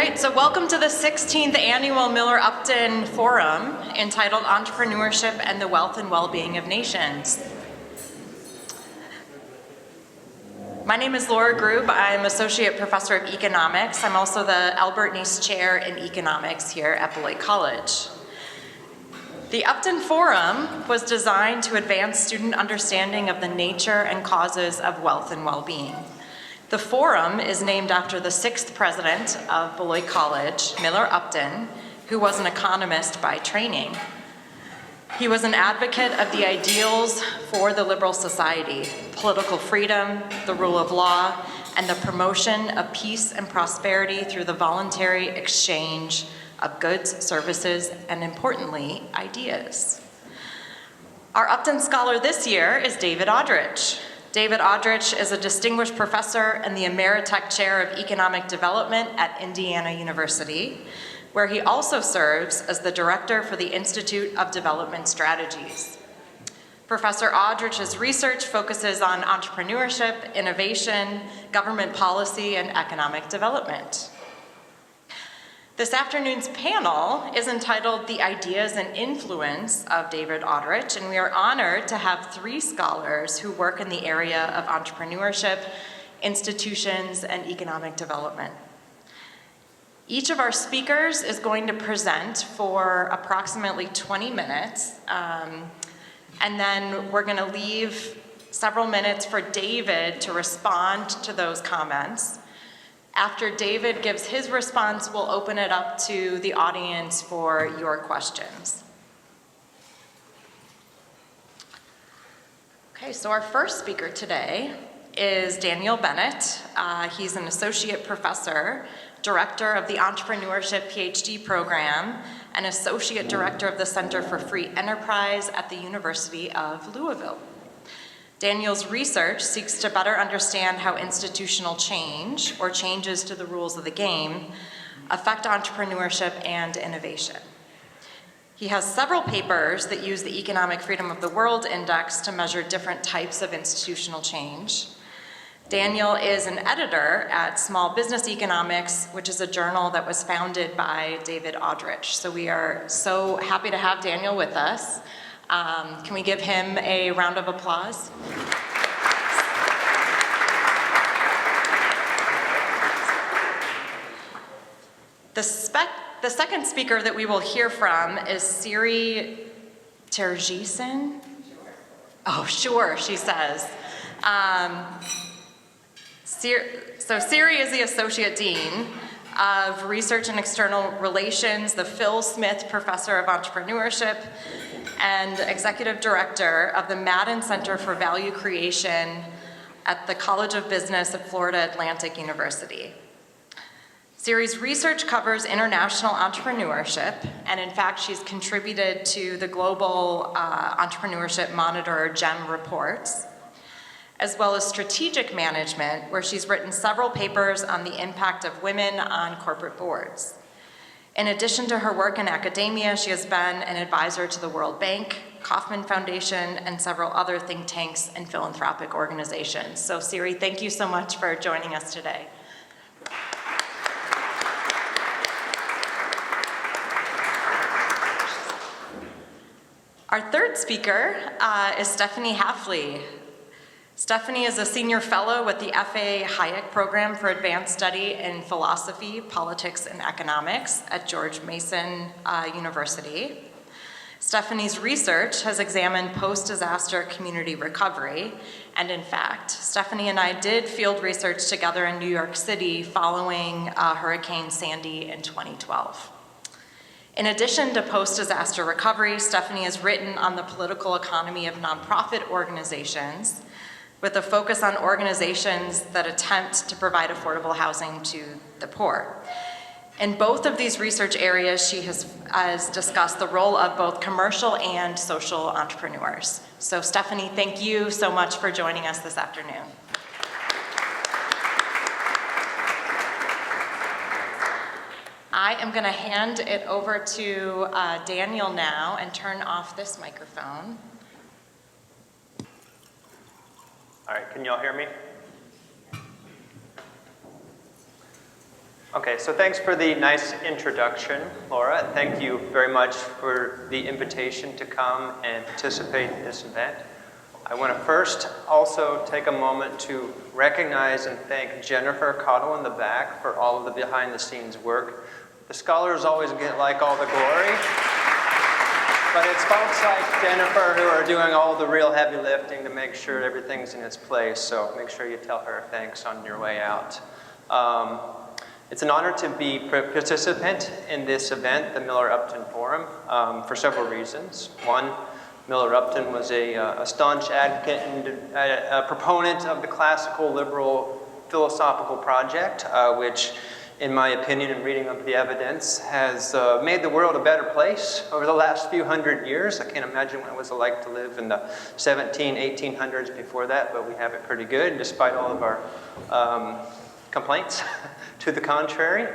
right, so welcome to the 16th Annual Miller Upton Forum, entitled Entrepreneurship and the Wealth and Well-Being of Nations. My name is Laura Grube. I'm Associate Professor of Economics. I'm also the Albert Neese Chair in Economics here at Beloit College. The Upton Forum was designed to advance student understanding of the nature and causes of wealth and well-being. The forum is named after the 6th president of Beloit College, Miller Upton, who was an economist by training. He was an advocate of the ideals for the liberal society: political freedom, the rule of law, and the promotion of peace and prosperity through the voluntary exchange of goods, services, and importantly, ideas. Our Upton Scholar this year is David Audretsch. David Audretsch is a distinguished professor and the Emeritech Chair of Economic Development at Indiana University, where he also serves as the Director for the Institute of Development Strategies. Professor Audretsch's research focuses on entrepreneurship, innovation, government policy, and economic development. This afternoon's panel is entitled The Ideas and Influence of David Audretsch, and we are honored to have 3 scholars who work in the area of entrepreneurship, institutions, and economic development. Each of our speakers is going to present for approximately 20 minutes, and then we're going to leave several minutes for David to respond to those comments. After David gives his response, we'll open it up to the audience for your questions. Okay, so our first speaker today is Daniel Bennett. He's an associate professor, director of the Entrepreneurship PhD program, and associate director of the Center for Free Enterprise at the University of Louisville. Daniel's research seeks to better understand how institutional change, or changes to the rules of the game, affect entrepreneurship and innovation. He has several papers that use the Economic Freedom of the World Index to measure different types of institutional change. Daniel is an editor at Small Business Economics, which is a journal that was founded by David Audretsch. So we are so happy to have Daniel with us. Can we give him a round of applause? The second speaker that we will hear from is Siri Terjesen. Oh, sure, she says. So Siri is the Associate Dean of Research and External Relations, the Phil Smith Professor of Entrepreneurship, and Executive Director of the Madden Center for Value Creation at the College of Business at Florida Atlantic University. Siri's research covers international entrepreneurship, and in fact, she's contributed to the Global Entrepreneurship Monitor GEM reports, as well as strategic management, where she's written several papers on the impact of women on corporate boards. In addition to her work in academia, she has been an advisor to the World Bank, Kauffman Foundation, and several other think tanks and philanthropic organizations. So Siri, thank you so much for joining us today. Our third speaker is Stefanie Haeffele. Stefanie is a senior fellow with the F.A. Hayek Program for Advanced Study in Philosophy, Politics, and Economics at George Mason University. Stefanie's research has examined post-disaster community recovery, and in fact, Stefanie and I did field research together in New York City following Hurricane Sandy in 2012. In addition to post-disaster recovery, Stefanie has written on the political economy of nonprofit organizations, with a focus on organizations that attempt to provide affordable housing to the poor. In both of these research areas, she has discussed the role of both commercial and social entrepreneurs. So Stefanie, thank you so much for joining us this afternoon. I am going to hand it over to Daniel now and turn off this microphone. All right, can y'all hear me? Okay, so thanks for the nice introduction, Laura. Thank you very much for the invitation to come and participate in this event. I want to first also take a moment to recognize and thank Jennifer Cottle in the back for all of the behind-the-scenes work. The scholars always get like all the glory, but it's folks like Jennifer who are doing all the real heavy lifting to make sure everything's in its place, so make sure you tell her thanks on your way out. It's an honor to be a participant in this event, the Miller Upton Forum, for several reasons. One, Miller Upton was a staunch advocate and a proponent of the classical liberal philosophical project, which, in my opinion and reading of the evidence, has made the world a better place over the last few hundred years. I can't imagine what it was like to live in the 1800s before that, but we have it pretty good, despite all of our complaints to the contrary.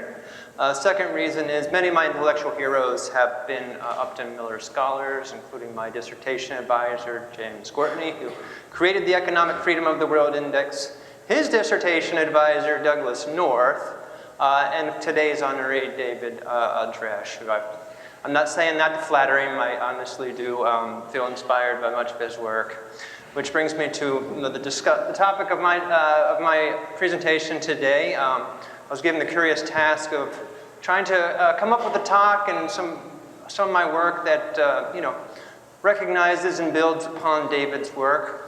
Second reason is many of my intellectual heroes have been Upton Miller Scholars, including my dissertation advisor, James Courtney, who created the Economic Freedom of the World Index, his dissertation advisor, Douglas North, and today's honoree, David Audretsch, who I'm not saying that to flatter him. I honestly do feel inspired by much of his work. Which brings me to the topic of my presentation today. I was given the curious task of trying to come up with a talk and some of my work that recognizes and builds upon David's work.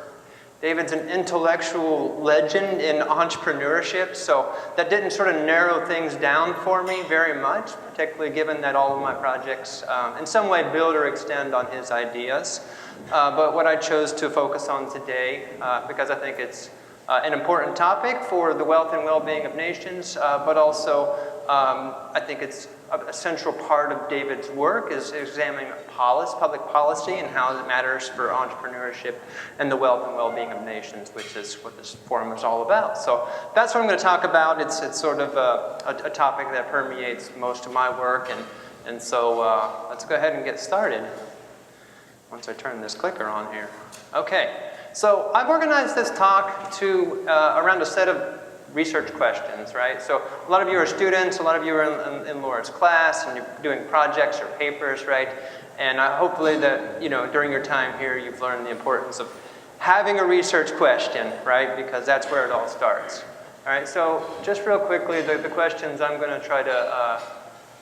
David's an intellectual legend in entrepreneurship, so that didn't sort of narrow things down for me very much, particularly given that all of my projects in some way build or extend on his ideas. But what I chose to focus on today, because I think it's an important topic for the wealth and well-being of nations, but also I think it's a central part of David's work is examining public policy and how it matters for entrepreneurship and the wealth and well-being of nations, which is what this forum is all about. So that's what I'm going to talk about. It's sort of a topic that permeates most of my work, and so let's go ahead and get started. Once I turn this clicker on here. Okay, so I've organized this talk to around a set of research questions, right? So a lot of you are students, a lot of you are in Laura's class, and you're doing projects or papers, right? And hopefully that, during your time here, you've learned the importance of having a research question, right? Because that's where it all starts. All right, so just real quickly, the questions I'm going to try to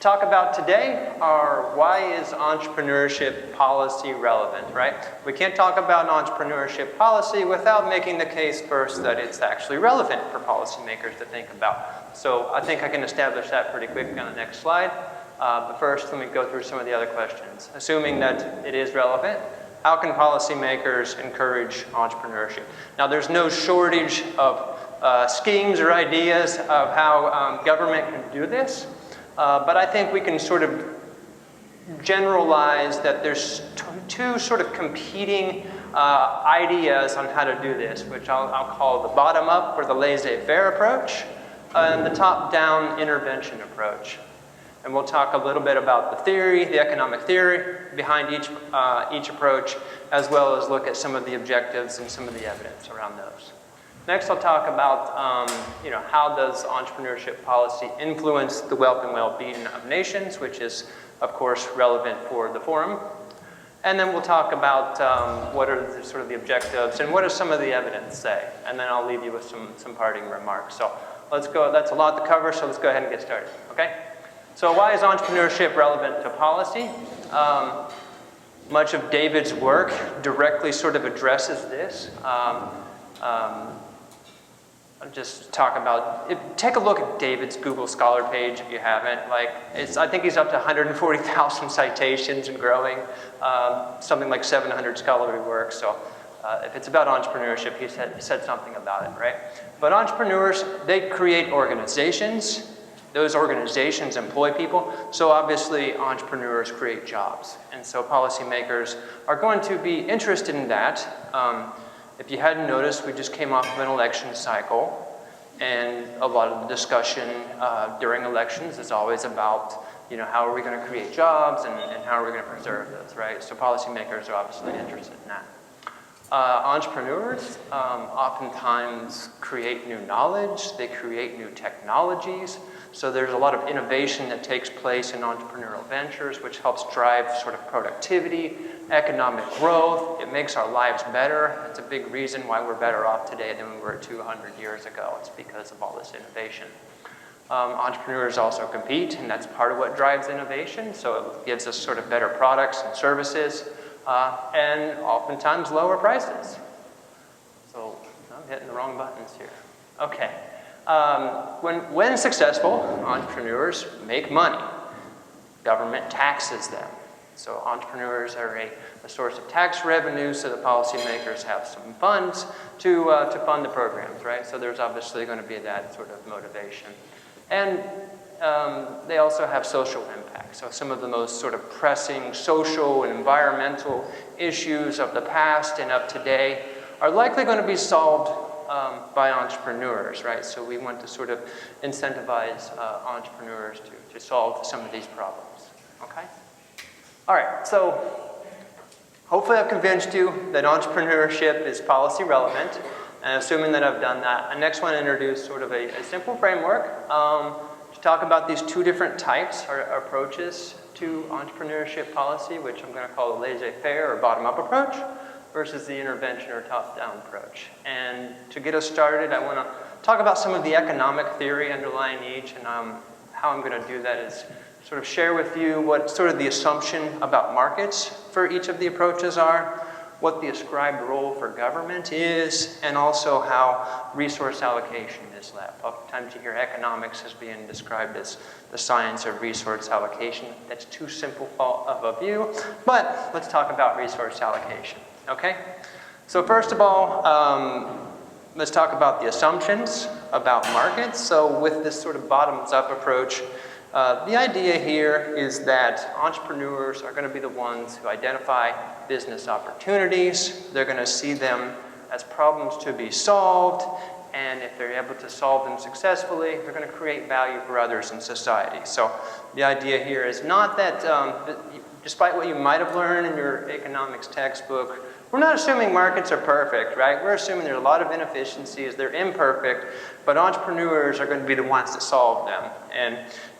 talk about today are, why is entrepreneurship policy relevant, right? We can't talk about entrepreneurship policy without making the case first that it's actually relevant for policymakers to think about. So I think I can establish that pretty quickly on the next slide. But first, let me go through some of the other questions. Assuming that it is relevant, how can policymakers encourage entrepreneurship? Now, there's no shortage of schemes or ideas of how government can do this. But I think we can sort of generalize that there's two sort of competing ideas on how to do this, which I'll call the bottom-up or the laissez-faire approach, and the top-down intervention approach. And we'll talk a little bit about the theory, the economic theory behind each approach, as well as look at some of the objectives and some of the evidence around those. Next, I'll talk about how does entrepreneurship policy influence the wealth and well-being of nations, which is, of course, relevant for the forum. And then we'll talk about what are sort of the objectives and what does some of the evidence say. And then I'll leave you with some parting remarks. So let's go. That's a lot to cover, so let's go ahead and get started. Okay? So why is entrepreneurship relevant to policy? Much of David's work directly sort of addresses this. I'll just talk about, take a look at David's Google Scholar page if you haven't. I think he's up to 140,000 citations and growing, something like 700 scholarly works. So if it's about entrepreneurship, he said something about it, right? But entrepreneurs, they create organizations. Those organizations employ people. So obviously, entrepreneurs create jobs. And so policymakers are going to be interested in that. If you hadn't noticed, we just came off of an election cycle, and a lot of the discussion during elections is always about, how are we going to create jobs and how are we going to preserve those, right? So policymakers are obviously interested in that. Entrepreneurs oftentimes create new knowledge, they create new technologies, So there's a lot of innovation that takes place in entrepreneurial ventures, which helps drive sort of productivity, economic growth. It makes our lives better. It's a big reason why we're better off today than we were 200 years ago. It's because of all this innovation. Entrepreneurs also compete, and that's part of what drives innovation. So it gives us sort of better products and services, and oftentimes lower prices. So I'm hitting the wrong buttons here. Okay. When successful, entrepreneurs make money. Government taxes them. So entrepreneurs are a source of tax revenue, so the policymakers have some funds to fund the programs, right? So there's obviously going to be that sort of motivation. And they also have social impact. So some of the most sort of pressing social and environmental issues of the past and of today are likely going to be solved by entrepreneurs, right? So we want to sort of incentivize entrepreneurs to solve some of these problems, okay? All right, so hopefully I've convinced you that entrepreneurship is policy relevant, and assuming that I've done that, I next want to introduce sort of a simple framework to talk about these two different types or approaches to entrepreneurship policy, which I'm going to call the laissez-faire or bottom-up approach, versus the intervention or top-down approach. And to get us started, I want to talk about some of the economic theory underlying each, and how I'm going to do that is sort of share with you what sort of the assumption about markets for each of the approaches are, what the ascribed role for government is, and also how resource allocation is left. Oftentimes you hear economics as being described as the science of resource allocation. That's too simple of a view, but let's talk about resource allocation. Okay, so first of all, let's talk about the assumptions about markets. So with this sort of bottoms-up approach, the idea here is that entrepreneurs are going to be the ones who identify business opportunities. They're going to see them as problems to be solved, and if they're able to solve them successfully, they're going to create value for others in society. So the idea here is not that, despite what you might have learned in your economics textbook, we're not assuming markets are perfect, right? We're assuming there's a lot of inefficiencies, they're imperfect, but entrepreneurs are going to be the ones that solve them. And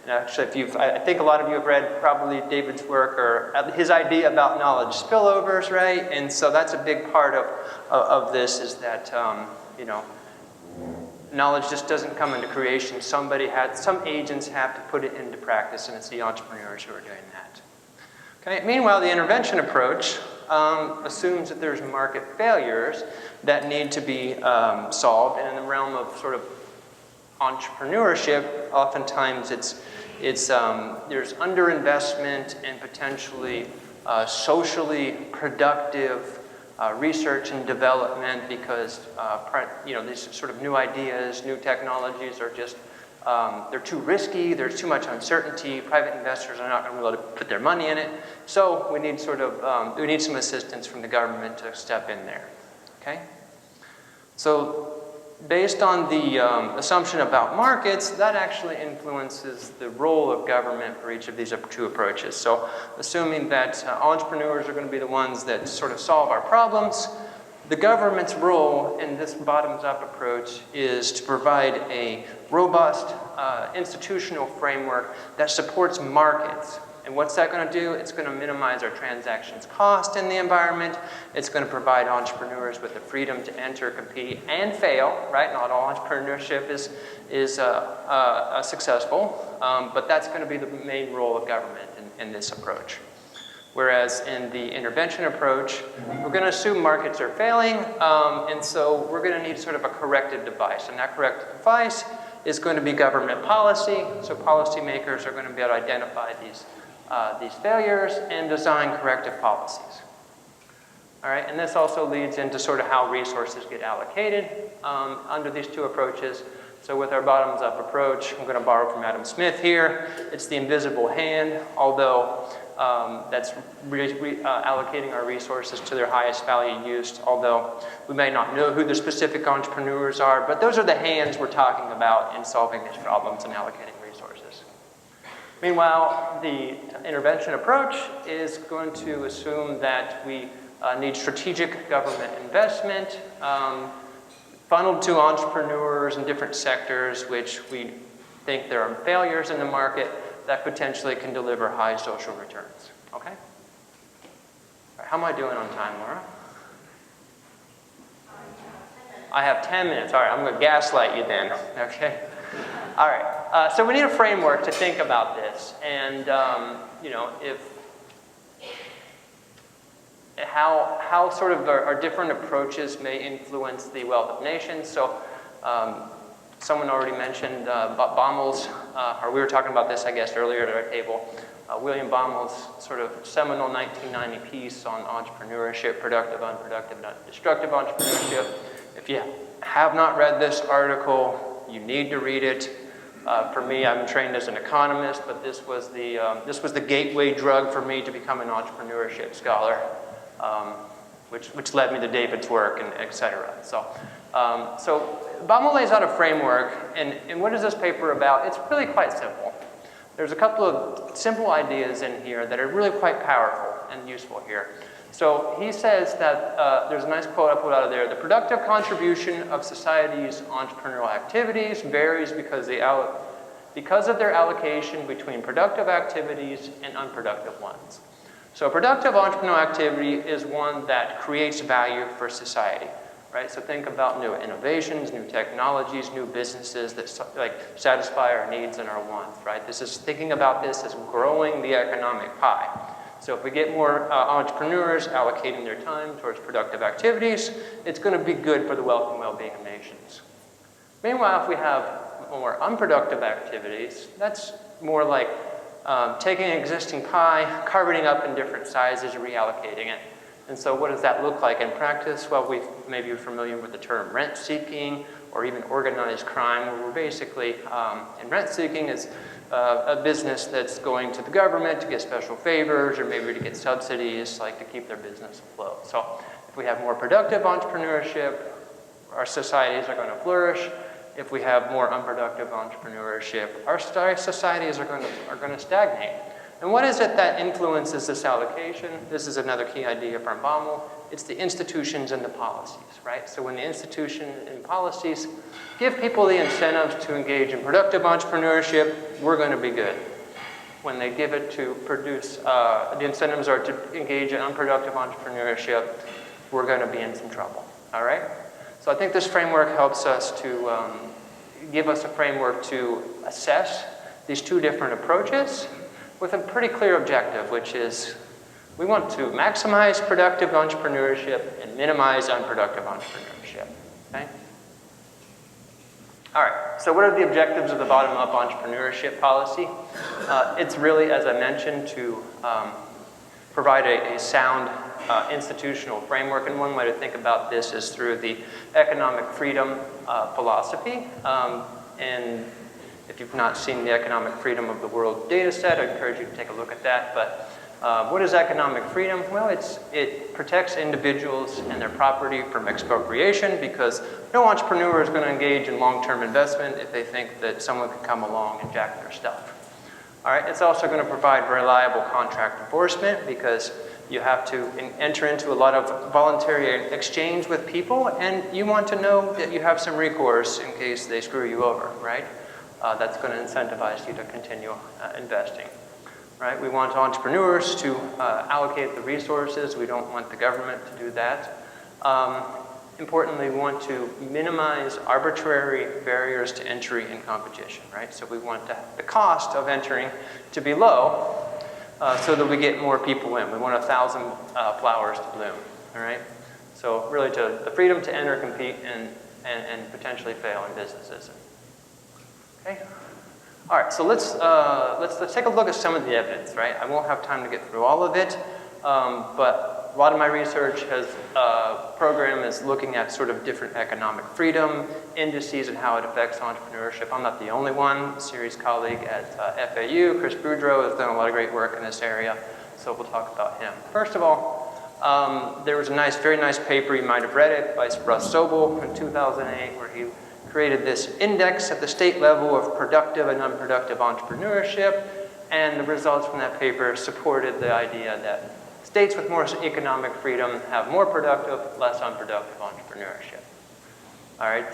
actually, I think a lot of you have read probably David's work or his idea about knowledge spillovers, right? And so that's a big part of this is that, knowledge just doesn't come into creation. Some agents have to put it into practice, and it's the entrepreneurs who are doing that. Okay. Meanwhile, the intervention approach assumes that there's market failures that need to be solved, and in the realm of sort of entrepreneurship, oftentimes there's underinvestment and potentially socially productive research and development because these sort of new ideas, new technologies are just they're too risky. There's too much uncertainty. Private investors are not going to be able to put their money in it. So we need we need some assistance from the government to step in there. Okay. So based on the assumption about markets, that actually influences the role of government for each of these two approaches. So assuming that entrepreneurs are going to be the ones that sort of solve our problems, the government's role in this bottoms-up approach is to provide a robust institutional framework that supports markets. And what's that going to do? It's going to minimize our transactions cost in the environment. It's going to provide entrepreneurs with the freedom to enter, compete, and fail, right? Not all entrepreneurship is successful, but that's going to be the main role of government in this approach. Whereas in the intervention approach, we're going to assume markets are failing, and so we're going to need sort of a corrective device. And that corrective device is going to be government policy. So policymakers are going to be able to identify these failures and design corrective policies. All right, and this also leads into sort of how resources get allocated under these two approaches. So with our bottoms-up approach, I'm going to borrow from Adam Smith here. It's the invisible hand, although that's allocating our resources to their highest value use, although we may not know who the specific entrepreneurs are, but those are the hands we're talking about in solving these problems and allocating resources. Meanwhile, the intervention approach is going to assume that we need strategic government investment funneled to entrepreneurs in different sectors, which we think there are failures in the market that potentially can deliver high social returns. Okay? All right, how am I doing on time, Laura? I have 10 minutes. All right, I'm going to gaslight you then. Okay? All right. So we need a framework to think about this, and you know, how sort of our different approaches may influence the wealth of nations. So someone already mentioned Baumol's, or we were talking about this, I guess, earlier at our table. William Baumol's sort of seminal 1990 piece on entrepreneurship, productive, unproductive, destructive entrepreneurship. If you have not read this article, you need to read it. For me, I'm trained as an economist, but this was the gateway drug for me to become an entrepreneurship scholar, which led me to David's work, and et cetera. So Baumol lays out a framework, and what is this paper about? It's really quite simple. There's a couple of simple ideas in here that are really quite powerful and useful here. So he says that, there's a nice quote I put out of there, the productive contribution of society's entrepreneurial activities varies because of their allocation between productive activities and unproductive ones. So productive entrepreneurial activity is one that creates value for society, right? So think about new innovations, new technologies, new businesses that satisfy our needs and our wants, right? This is thinking about this as growing the economic pie. So if we get more entrepreneurs allocating their time towards productive activities, it's going to be good for the wealth and well-being of nations. Meanwhile, if we have more unproductive activities, that's more like taking an existing pie, carving it up in different sizes, reallocating it. And so what does that look like in practice? Well, maybe you're familiar with the term rent-seeking or even organized crime, where we're basically, in rent-seeking is a business that's going to the government to get special favors or maybe to get subsidies, like to keep their business afloat. So if we have more productive entrepreneurship, our societies are going to flourish. If we have more unproductive entrepreneurship, our societies are going to stagnate. And what is it that influences this allocation? This is another key idea from Baumol. It's the institutions and the policies, right? So when the institution and policies give people the incentives to engage in productive entrepreneurship, we're going to be good. When they give it to produce, the incentives are to engage in unproductive entrepreneurship, we're going to be in some trouble, all right? So I think this framework helps us to give us a framework to assess these two different approaches with a pretty clear objective, which is we want to maximize productive entrepreneurship and minimize unproductive entrepreneurship, okay? All right, so what are the objectives of the bottom-up entrepreneurship policy? It's really, as I mentioned, to provide a sound institutional framework, and one way to think about this is through the economic freedom philosophy. And if you've not seen the Economic Freedom of the World data set, I encourage you to take a look at that. But what is economic freedom? Well, it protects individuals and their property from expropriation, because no entrepreneur is going to engage in long-term investment if they think that someone could come along and jack their stuff. All right, it's also going to provide reliable contract enforcement, because you have to enter into a lot of voluntary exchange with people, and you want to know that you have some recourse in case they screw you over, right? That's going to incentivize you to continue investing, right? We want entrepreneurs to allocate the resources. We don't want the government to do that. Importantly, we want to minimize arbitrary barriers to entry and competition, right? So we want the cost of entering to be low so that we get more people in. We want 1,000 flowers to bloom, all right? So really the freedom to enter, compete, and potentially fail in businesses. Okay. All right, so let's take a look at some of the evidence, right? I won't have time to get through all of it, but a lot of my research program is looking at sort of different economic freedom indices and how it affects entrepreneurship. I'm not the only one. Siri's colleague at FAU, Chris Boudreau, has done a lot of great work in this area, so we'll talk about him. First of all, there was a very nice paper, you might have read it, by Russ Sobel in 2008, where he created this index at the state level of productive and unproductive entrepreneurship, and the results from that paper supported the idea that states with more economic freedom have more productive, less unproductive entrepreneurship. All right,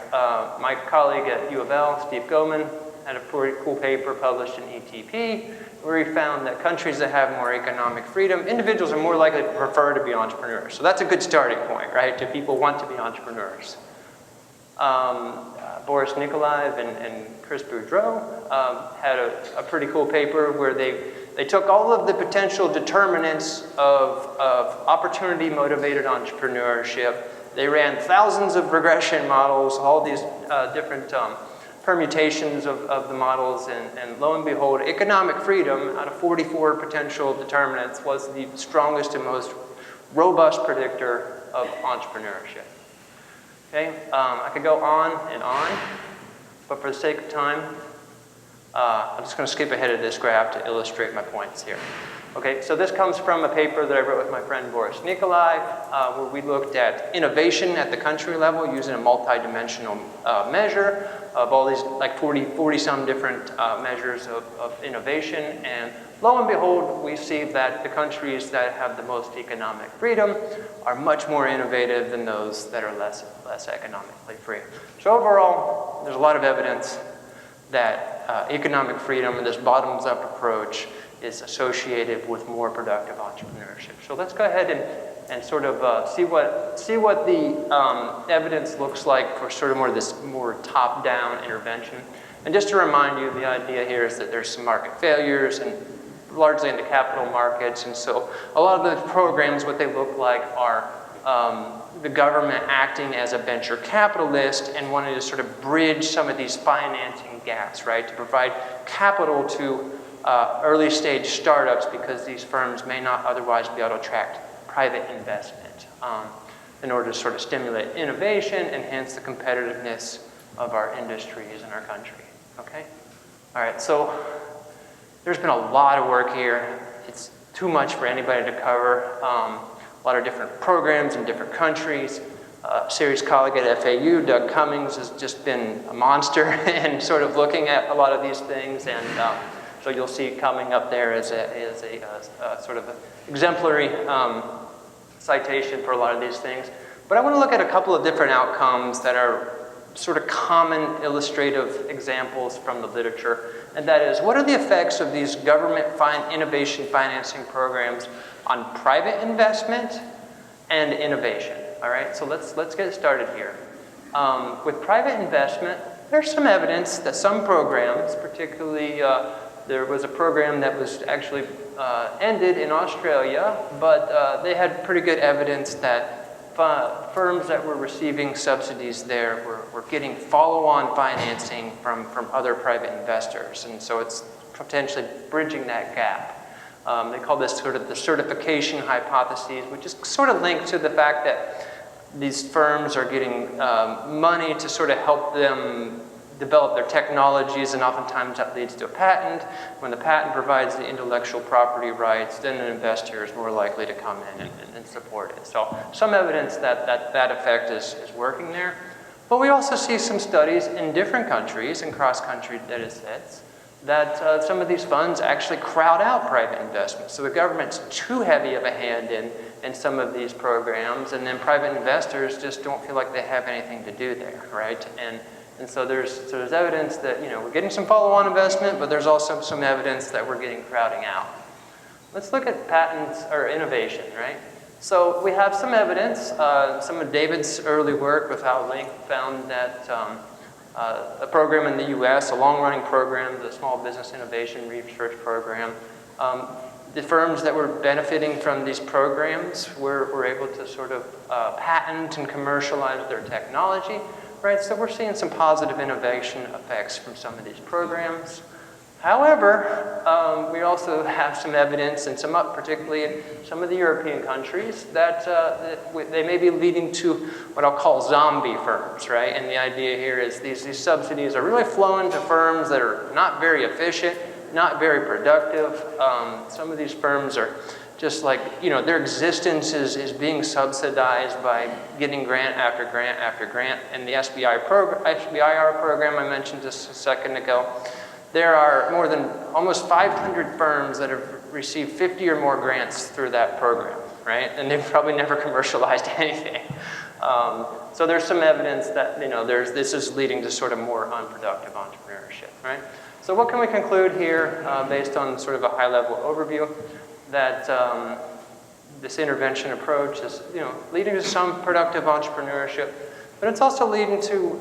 my colleague at U of L, Steve Goman, had a pretty cool paper published in ETP where he found that countries that have more economic freedom, individuals are more likely to prefer to be entrepreneurs. So that's a good starting point, right? Do people want to be entrepreneurs? Boris Nikolaev and Chris Boudreau had a pretty cool paper where they took all of the potential determinants of opportunity-motivated entrepreneurship. They ran thousands of regression models, all these different permutations of the models, and lo and behold, economic freedom out of 44 potential determinants was the strongest and most robust predictor of entrepreneurship. Okay, I could go on and on, but for the sake of time, I'm just going to skip ahead of this graph to illustrate my points here. Okay, so this comes from a paper that I wrote with my friend Boris Nikolaev, where we looked at innovation at the country level using a multi-dimensional measure of all these like 40-some different measures of innovation. And lo and behold, we see that the countries that have the most economic freedom are much more innovative than those that are less economically free. So overall, there's a lot of evidence that economic freedom and this bottoms-up approach is associated with more productive entrepreneurship. So let's go ahead and sort of see what the evidence looks like for sort of this more top-down intervention. And just to remind you, the idea here is that there's some market failures and largely in the capital markets. And so a lot of the programs, what they look like are the government acting as a venture capitalist and wanting to sort of bridge some of these financing gaps, right? To provide capital to early stage startups because these firms may not otherwise be able to attract private investment in order to sort of stimulate innovation, enhance the competitiveness of our industries in our country, okay? All right, so there's been a lot of work here. It's too much for anybody to cover. A lot of different programs in different countries. Siri's colleague at FAU, Doug Cummings, has just been a monster in sort of looking at a lot of these things, and so you'll see coming up there as a sort of exemplary citation for a lot of these things. But I want to look at a couple of different outcomes that are sort of common illustrative examples from the literature, and that is, what are the effects of these government innovation financing programs on private investment and innovation? All right, so let's get started here. With private investment, there's some evidence that some programs, particularly there was a program that was actually ended in Australia, but they had pretty good evidence that firms that were receiving subsidies there were getting follow-on financing from other private investors, and so it's potentially bridging that gap. They call this sort of the certification hypothesis, which is sort of linked to the fact that these firms are getting money to sort of help them develop their technologies, and oftentimes that leads to a patent. When the patent provides the intellectual property rights, then an investor is more likely to come in and support it. So some evidence that effect is working there. But we also see some studies in different countries, in cross-country data sets, that some of these funds actually crowd out private investment. So the government's too heavy of a hand in some of these programs, and then private investors just don't feel like they have anything to do there, right? And so there's evidence that, you know, we're getting some follow-on investment, but there's also some evidence that we're getting crowding out. Let's look at patents or innovation, right? So we have some evidence. Some of David's early work with Haeffele found that a program in the US, a long-running program, the Small Business Innovation Research Program, the firms that were benefiting from these programs were able to sort of patent and commercialize their technology. Right, so we're seeing some positive innovation effects from some of these programs. However, we also have some evidence, and particularly in some of the European countries, that they may be leading to what I'll call zombie firms, right? And the idea here is these subsidies are really flowing to firms that are not very efficient, not very productive. Some of these firms are just like, you know, their existence is being subsidized by getting grant after grant after grant. And the SBIR program I mentioned just a second ago, there are more than almost 500 firms that have received 50 or more grants through that program, right? And they've probably never commercialized anything. So there's some evidence that, you know, this is leading to sort of more unproductive entrepreneurship. entrepreneurship, right? So what can we conclude here based on sort of a high-level overview? That this intervention approach is, leading to some productive entrepreneurship, but it's also leading to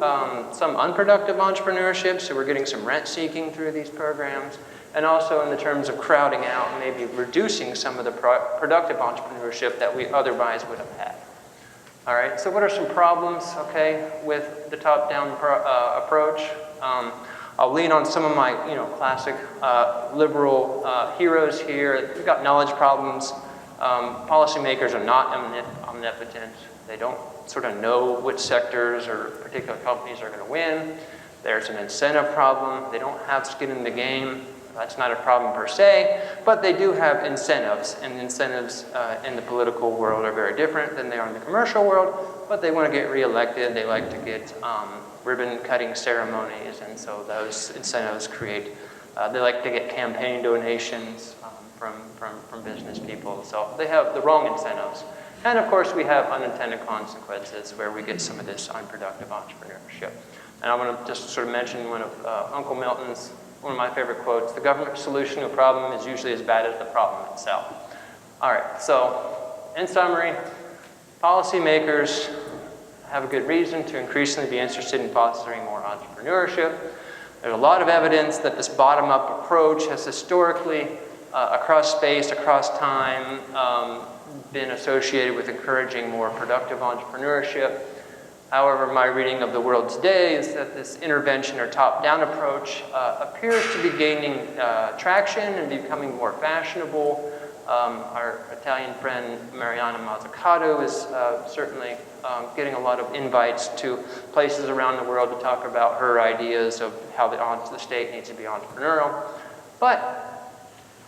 some unproductive entrepreneurship, so we're getting some rent seeking through these programs, and also in the terms of crowding out, maybe reducing some of the productive entrepreneurship that we otherwise would have had. All right, so what are some problems, okay, with the top-down approach? I'll lean on some of my, classic liberal heroes here. We've got knowledge problems. Policymakers are not omnipotent. They don't sort of know which sectors or particular companies are going to win. There's an incentive problem. They don't have skin in the game. That's not a problem per se, but they do have incentives, and incentives in the political world are very different than they are in the commercial world, but they want to get reelected. They like to get ribbon-cutting ceremonies, and so those incentives create, they like to get campaign donations from business people, so they have the wrong incentives. And of course, we have unintended consequences where we get some of this unproductive entrepreneurship. And I want to just sort of mention one of Uncle Milton's, one of my favorite quotes: the government solution to a problem is usually as bad as the problem itself. All right, so in summary, policymakers have a good reason to increasingly be interested in fostering more entrepreneurship. There's a lot of evidence that this bottom-up approach has historically, across space, across time, been associated with encouraging more productive entrepreneurship. However, my reading of the world today is that this intervention or top-down approach appears to be gaining traction and becoming more fashionable. Our Italian friend Mariana Mazzucato is certainly getting a lot of invites to places around the world to talk about her ideas of how the state needs to be entrepreneurial. But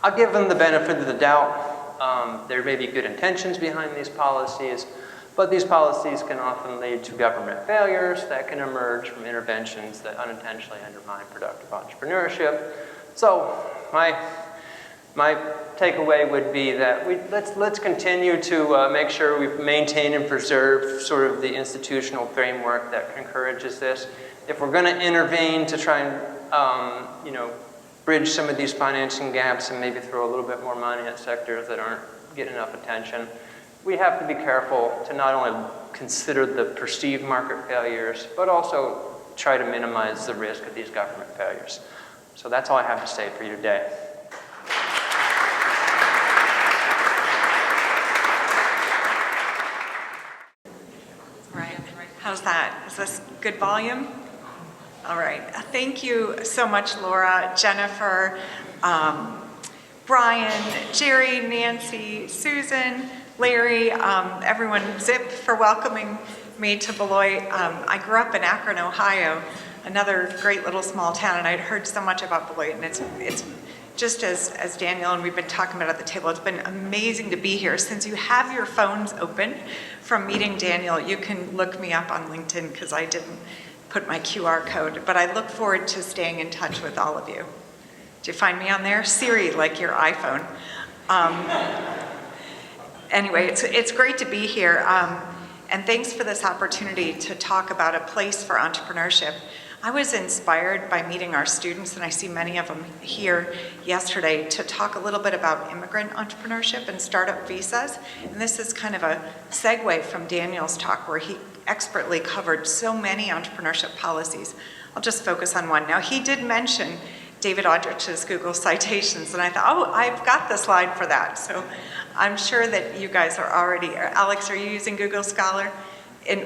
I'll give them the benefit of the doubt. There may be good intentions behind these policies, but these policies can often lead to government failures that can emerge from interventions that unintentionally undermine productive entrepreneurship. So my takeaway would be that let's continue to make sure we maintain and preserve sort of the institutional framework that encourages this. If we're going to intervene to try and bridge some of these financing gaps and maybe throw a little bit more money at sectors that aren't getting enough attention, we have to be careful to not only consider the perceived market failures, but also try to minimize the risk of these government failures. So that's all I have to say for you today. Right. How's that? Is this good volume? All right. Thank you so much, Laura, Jennifer, Brian, Jerry, Nancy, Susan, Larry, everyone, Zip, for welcoming me to Beloit. I grew up in Akron, Ohio, another great little small town, and I'd heard so much about Beloit, and it's just as Daniel and we've been talking about at the table, it's been amazing to be here. Since you have your phones open from meeting Daniel, you can look me up on LinkedIn because I didn't put my QR code, but I look forward to staying in touch with all of you. Do you find me on there? Siri, like your iPhone. Anyway, it's great to be here, and thanks for this opportunity to talk about a place for entrepreneurship. I was inspired by meeting our students, and I see many of them here yesterday, to talk a little bit about immigrant entrepreneurship and startup visas. And this is kind of a segue from Daniel's talk, where he expertly covered so many entrepreneurship policies. I'll just focus on one. Now, he did mention David Audretsch's Google citations, and I thought, oh, I've got the slide for that. So I'm sure that you guys are already, Alex, are you using Google Scholar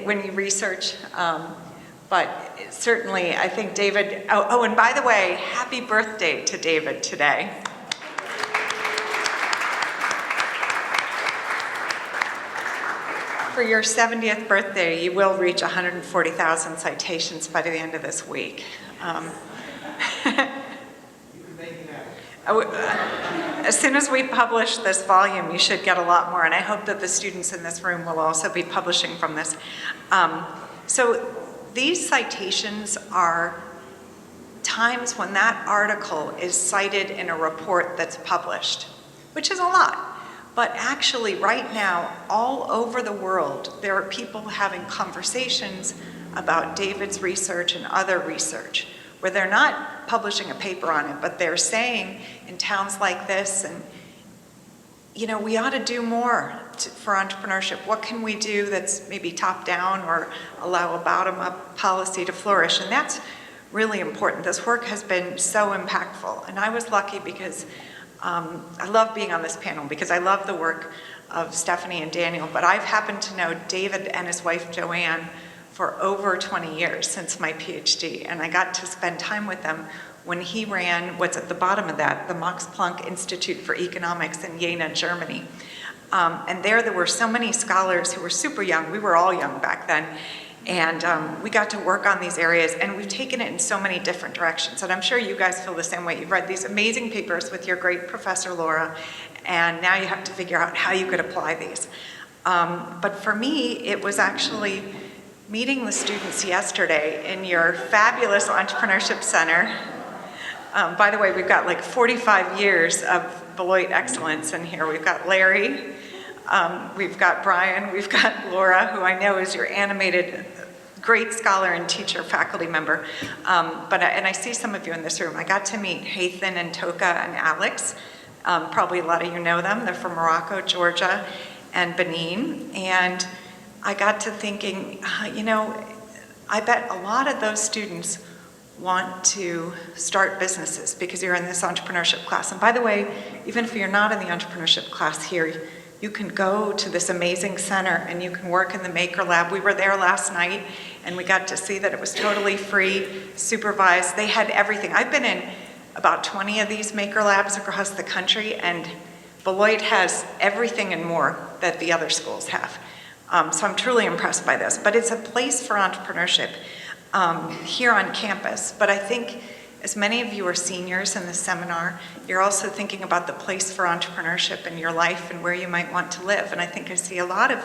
when you research? But certainly, I think David, oh, and by the way, happy birthday to David today. For your 70th birthday, you will reach 140,000 citations by the end of this week. As soon as we publish this volume, you should get a lot more, and I hope that the students in this room will also be publishing from this. So these citations are times when that article is cited in a report that's published, which is a lot. But actually, right now, all over the world, there are people having conversations about David's research and other research. where they're not publishing a paper on it, but they're saying in towns like this, and we ought to do more for entrepreneurship. What can we do that's maybe top down or allow a bottom up policy to flourish? And that's really important. This work has been so impactful. And I was lucky because I love being on this panel because I love the work of Stefanie and Daniel, but I've happened to know David and his wife Joanne for over 20 years since my PhD. And I got to spend time with them when he ran what's at the bottom of that, the Max Planck Institute for Economics in Jena, Germany. And there were so many scholars who were super young. We were all young back then. And we got to work on these areas, and we've taken it in so many different directions. And I'm sure you guys feel the same way. You've read these amazing papers with your great Professor Laura, and now you have to figure out how you could apply these. But for me, it was actually meeting the students yesterday in your fabulous Entrepreneurship Center. By the way, we've got like 45 years of Beloit excellence in here. We've got Larry, we've got Brian, we've got Laura, who I know is your animated, great scholar and teacher, faculty member. And I see some of you in this room. I got to meet Haeffele and Toka and Alex. Probably a lot of you know them. They're from Morocco, Georgia, and Benin. And I got to thinking, I bet a lot of those students want to start businesses because you're in this entrepreneurship class. And by the way, even if you're not in the entrepreneurship class here, you can go to this amazing center and you can work in the Maker Lab. We were there last night and we got to see that it was totally free, supervised. They had everything. I've been in about 20 of these Maker Labs across the country, and Beloit has everything and more that the other schools have. So I'm truly impressed by this. But it's a place for entrepreneurship here on campus. But I think as many of you are seniors in this seminar, you're also thinking about the place for entrepreneurship in your life and where you might want to live. And I think I see a lot of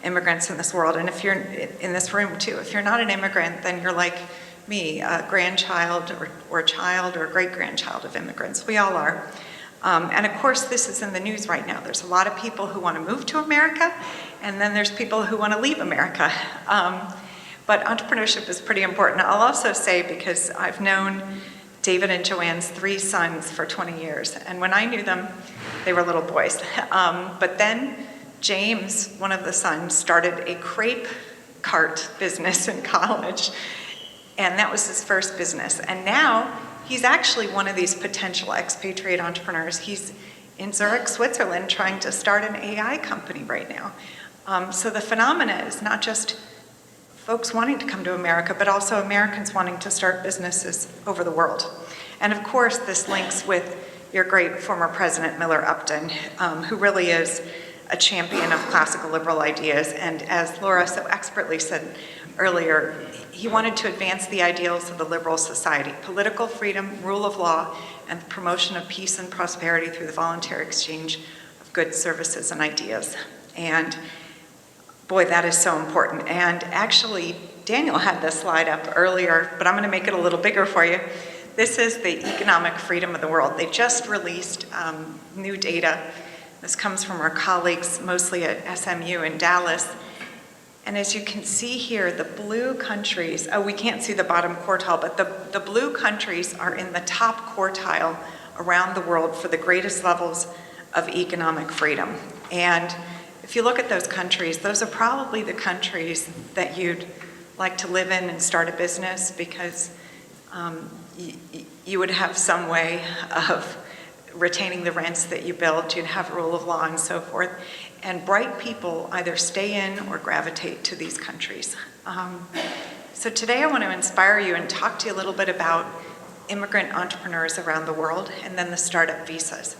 immigrants in this world. And if you're in this room too, if you're not an immigrant, then you're like me, a grandchild or a child or a great-grandchild of immigrants. We all are. And of course, this is in the news right now. There's a lot of people who want to move to America, and then there's people who want to leave America. But entrepreneurship is pretty important. I'll also say, because I've known David and Joanne's 3 sons for 20 years, and when I knew them, they were little boys. But then James, one of the sons, started a crepe cart business in college, and that was his first business. And now he's actually one of these potential expatriate entrepreneurs. He's in Zurich, Switzerland, trying to start an AI company right now. So the phenomena is not just folks wanting to come to America, but also Americans wanting to start businesses over the world. And of course, this links with your great former president, Miller Upton, who really is a champion of classical liberal ideas. And as Laura so expertly said earlier, he wanted to advance the ideals of the liberal society: political freedom, rule of law, and the promotion of peace and prosperity through the voluntary exchange of goods, services, and ideas. And boy, that is so important. And actually, Daniel had this slide up earlier, but I'm going to make it a little bigger for you. This is the economic freedom of the world. They just released new data. This comes from our colleagues, mostly at SMU in Dallas. And as you can see here, the blue countries, we can't see the bottom quartile, but the blue countries are in the top quartile around the world for the greatest levels of economic freedom. And if you look at those countries, those are probably the countries that you'd like to live in and start a business, because you would have some way of retaining the rents that you build, you'd have rule of law and so forth. And bright people either stay in or gravitate to these countries. So today I want to inspire you and talk to you a little bit about immigrant entrepreneurs around the world and then the startup visas.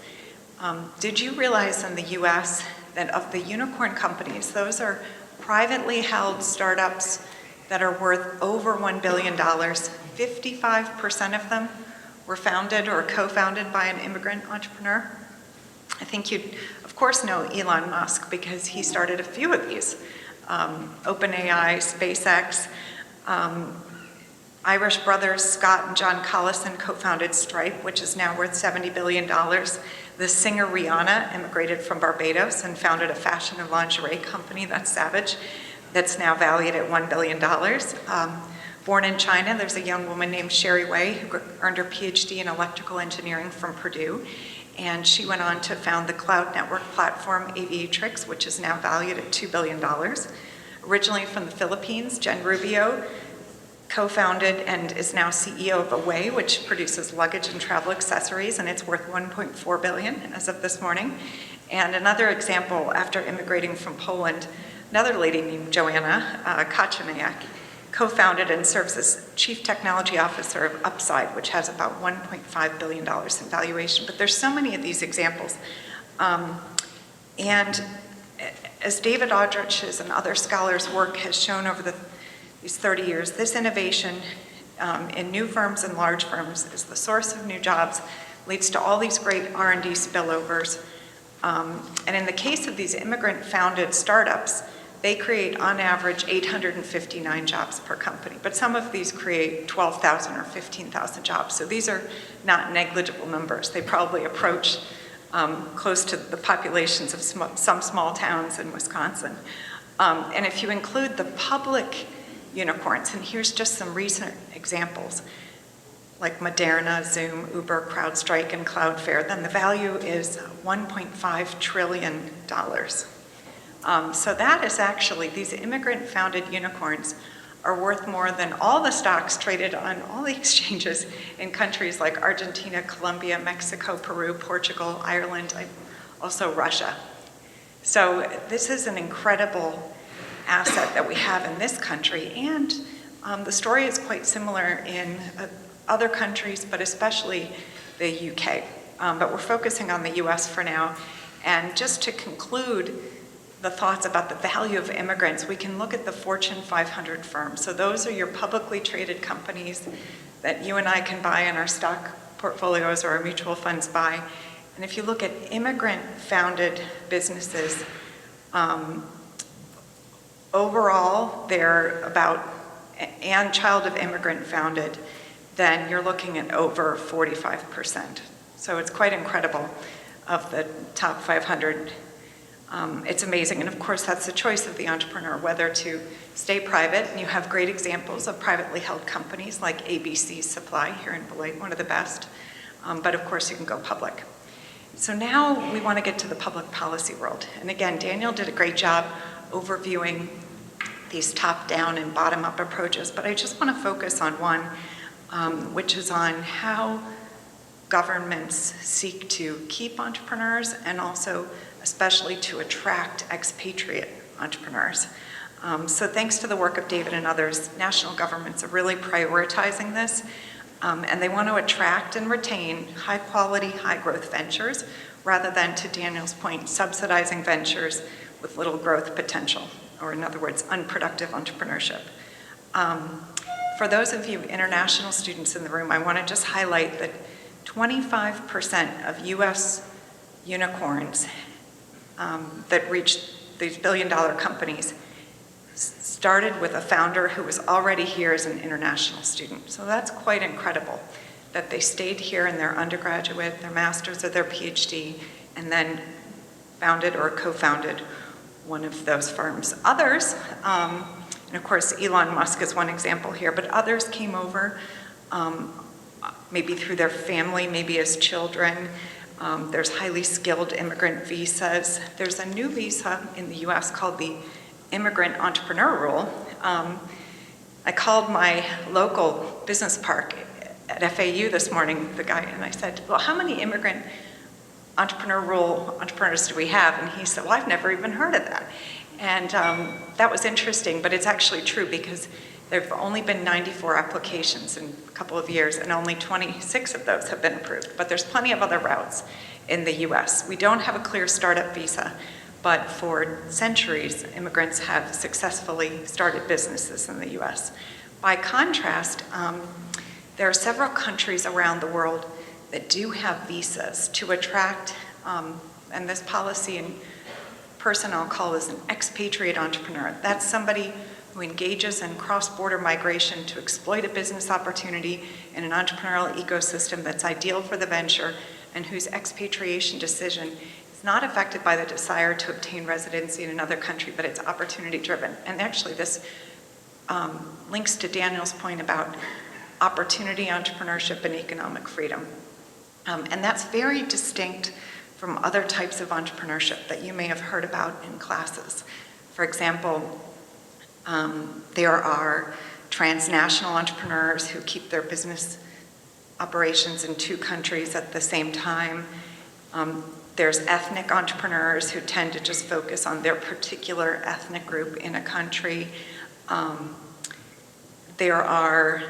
Did you realize in the US that of the unicorn companies, those are privately held startups that are worth over $1 billion, 55% of them were founded or co-founded by an immigrant entrepreneur? I think you'd, of course, know Elon Musk because he started a few of these. OpenAI, SpaceX, Irish brothers Scott and John Collison co-founded Stripe, which is now worth $70 billion. The singer Rihanna immigrated from Barbados and founded a fashion and lingerie company, that's Savage, that's now valued at $1 billion. Born in China, there's a young woman named Siri who earned her PhD in electrical engineering from Purdue. And she went on to found the cloud network platform Aviatrix, which is now valued at $2 billion. Originally from the Philippines, Jen Rubio co-founded and is now CEO of Away, which produces luggage and travel accessories, and it's worth $1.4 billion as of this morning. And another example, after immigrating from Poland, another lady named Joanna Kaczeniak co-founded and serves as Chief Technology Officer of Upside, which has about $1.5 billion in valuation. But there's so many of these examples. And as David Audretsch's and other scholars' work has shown over these 30 years, this innovation in new firms and large firms is the source of new jobs, leads to all these great R&D spillovers. And in the case of these immigrant-founded startups, they create, on average, 859 jobs per company. But some of these create 12,000 or 15,000 jobs. So these are not negligible numbers. They probably approach close to the populations of some small towns in Wisconsin. And if you include the public unicorns, and here's just some recent examples, like Moderna, Zoom, Uber, CrowdStrike, and Cloudflare, then the value is $1.5 trillion. So that is actually, these immigrant-founded unicorns are worth more than all the stocks traded on all the exchanges in countries like Argentina, Colombia, Mexico, Peru, Portugal, Ireland, also Russia. So this is an incredible asset that we have in this country, and the story is quite similar in other countries, but especially the UK. But we're focusing on the US for now. And just to conclude the thoughts about the value of immigrants, we can look at the Fortune 500 firms. So those are your publicly traded companies that you and I can buy in our stock portfolios or our mutual funds buy. And if you look at immigrant-founded businesses, overall, they're about, and child of immigrant founded, then you're looking at over 45%. So it's quite incredible of the top 500. It's amazing, and of course that's the choice of the entrepreneur, whether to stay private, and you have great examples of privately held companies like ABC Supply here in Beloit, one of the best, but of course you can go public. So now we want to get to the public policy world, and again, Daniel did a great job overviewing these top-down and bottom-up approaches, but I just want to focus on one, which is on how governments seek to keep entrepreneurs and also especially to attract expatriate entrepreneurs. So thanks to the work of David and others, national governments are really prioritizing this, and they want to attract and retain high-quality, high-growth ventures, rather than, to Daniel's point, subsidizing ventures with little growth potential, or in other words, unproductive entrepreneurship. For those of you international students in the room, I want to just highlight that 25% of US unicorns that reached these billion-dollar companies started with a founder who was already here as an international student. So that's quite incredible that they stayed here in their undergraduate, their master's, or their PhD, and then founded or co-founded one of those firms. Others, and of course Elon Musk is one example here, but others came over maybe through their family, maybe as children. There's highly skilled immigrant visas. There's a new visa in the US called the Immigrant Entrepreneur Rule. I called my local business park at FAU this morning, the guy, and I said, well, how many immigrant entrepreneurs do we have? And he said, well, I've never even heard of that. And that was interesting, but it's actually true because there have only been 94 applications in a couple of years, and only 26 of those have been approved. But there's plenty of other routes in the US. We don't have a clear startup visa, but for centuries, immigrants have successfully started businesses in the US. By contrast, there are several countries around the world that do have visas to attract, and this policy and person I'll call is an expatriate entrepreneur. That's somebody who engages in cross-border migration to exploit a business opportunity in an entrepreneurial ecosystem that's ideal for the venture, and whose expatriation decision is not affected by the desire to obtain residency in another country, but it's opportunity-driven. And actually, this links to Daniel's point about opportunity, entrepreneurship, and economic freedom. And that's very distinct from other types of entrepreneurship that you may have heard about in classes. For example, there are transnational entrepreneurs who keep their business operations in 2 countries at the same time. There's ethnic entrepreneurs who tend to just focus on their particular ethnic group in a country. There are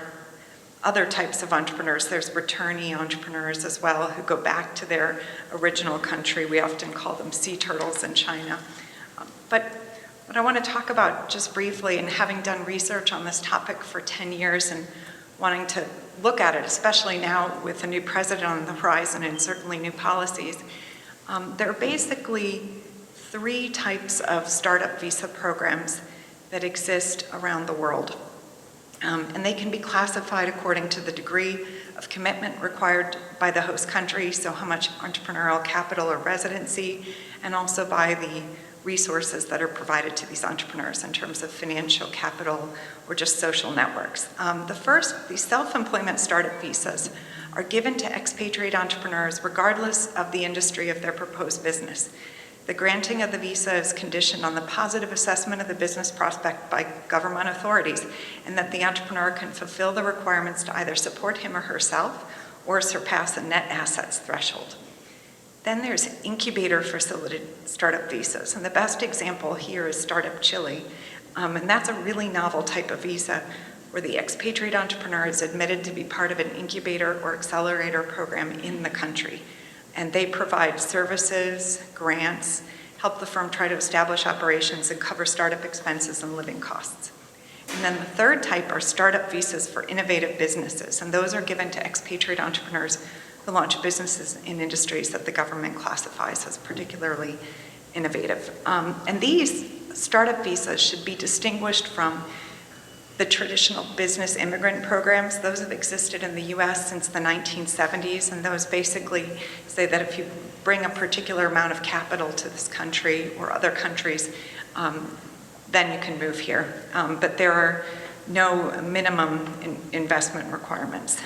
other types of entrepreneurs. There's returnee entrepreneurs as well who go back to their original country. We often call them sea turtles in China. But what I want to talk about just briefly, and having done research on this topic for 10 years and wanting to look at it, especially now with a new president on the horizon and certainly new policies, there are basically 3 types of startup visa programs that exist around the world. And they can be classified according to the degree of commitment required by the host country, so how much entrepreneurial capital or residency, and also by the resources that are provided to these entrepreneurs in terms of financial capital or just social networks. The self-employment startup visas are given to expatriate entrepreneurs regardless of the industry of their proposed business. The granting of the visa is conditioned on the positive assessment of the business prospect by government authorities, and that the entrepreneur can fulfill the requirements to either support him or herself or surpass a net assets threshold. Then there's incubator facilitated startup visas, and the best example here is Startup Chile, and that's a really novel type of visa where the expatriate entrepreneur is admitted to be part of an incubator or accelerator program in the country. And they provide services, grants, help the firm try to establish operations, and cover startup expenses and living costs. And then the third type are startup visas for innovative businesses, and those are given to expatriate entrepreneurs who launch businesses in industries that the government classifies as particularly innovative. And these startup visas should be distinguished from the traditional business immigrant programs. Those have existed in the US since the 1970s, and those basically say that if you bring a particular amount of capital to this country or other countries, then you can move here. But there are no minimum investment requirements.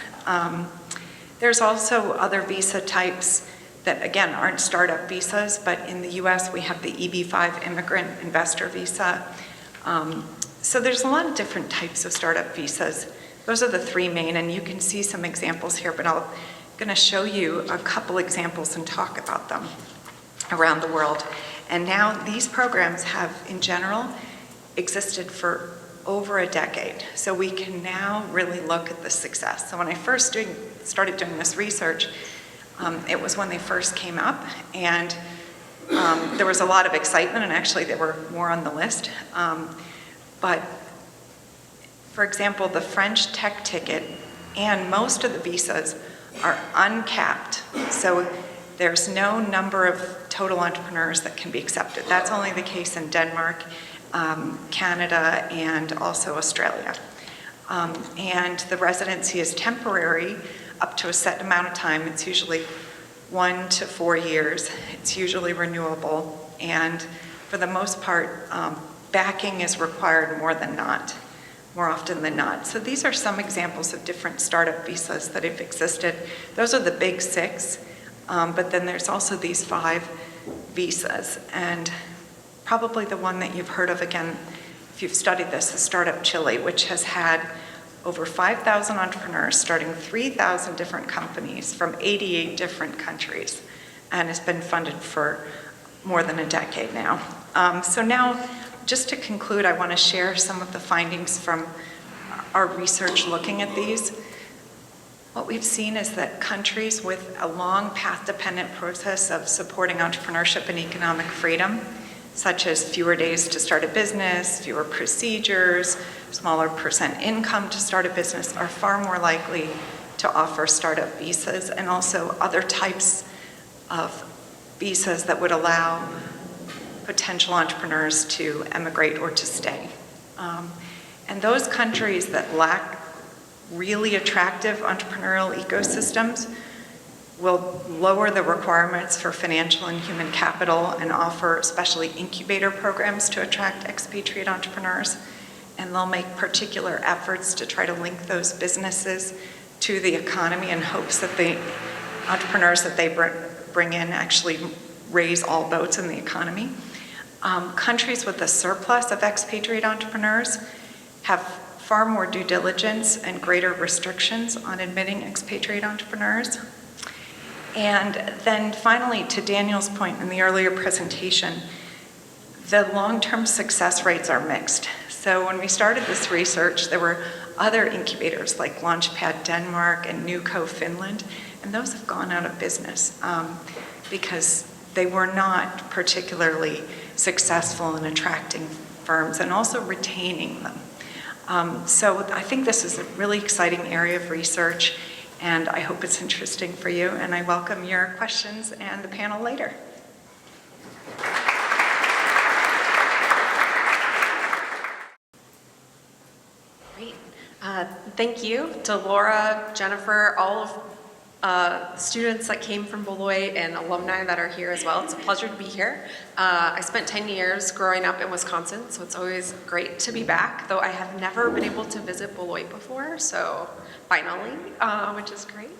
There's also other visa types that, again, aren't startup visas, but in the US we have the EB-5 immigrant investor visa. So there's a lot of different types of startup visas. Those are the 3 main, and you can see some examples here, but I'm going to show you a couple examples and talk about them around the world. And now these programs have, in general, existed for over a decade. So we can now really look at the success. So when I first started doing this research, it was when they first came up, and there was a lot of excitement, and actually there were more on the list. But, for example, the French tech ticket and most of the visas are uncapped. So there's no number of total entrepreneurs that can be accepted. That's only the case in Denmark, Canada, and also Australia. And the residency is temporary up to a set amount of time. It's usually 1 to 4 years. It's usually renewable. And for the most part, backing is required more often than not. So these are some examples of different startup visas that have existed. Those are the big 6, but then there's also these 5 visas. And probably the one that you've heard of, again, if you've studied this, is Startup Chile, which has had over 5,000 entrepreneurs starting 3,000 different companies from 88 different countries, and has been funded for more than a decade now. So now, just to conclude, I want to share some of the findings from our research looking at these. What we've seen is that countries with a long path-dependent process of supporting entrepreneurship and economic freedom, such as fewer days to start a business, fewer procedures, smaller percent income to start a business, are far more likely to offer startup visas, and also other types of visas that would allow potential entrepreneurs to emigrate or to stay. And those countries that lack really attractive entrepreneurial ecosystems will lower the requirements for financial and human capital and offer especially incubator programs to attract expatriate entrepreneurs. and they'll make particular efforts to try to link those businesses to the economy in hopes that the entrepreneurs that they bring in actually raise all boats in the economy. Countries with a surplus of expatriate entrepreneurs have far more due diligence and greater restrictions on admitting expatriate entrepreneurs. And then finally, to Daniel's point in the earlier presentation, the long-term success rates are mixed. So when we started this research, there were other incubators like Launchpad Denmark and Nuco Finland, and those have gone out of business because they were not particularly successful in attracting firms and also retaining them. So I think this is a really exciting area of research, and I hope it's interesting for you, and I welcome your questions and the panel later. Great. Thank you to Laura, Jennifer, all of students that came from Beloit and alumni that are here as well. It's a pleasure to be here. I spent 10 years growing up in Wisconsin, so it's always great to be back, though I have never been able to visit Beloit before, so finally, which is great.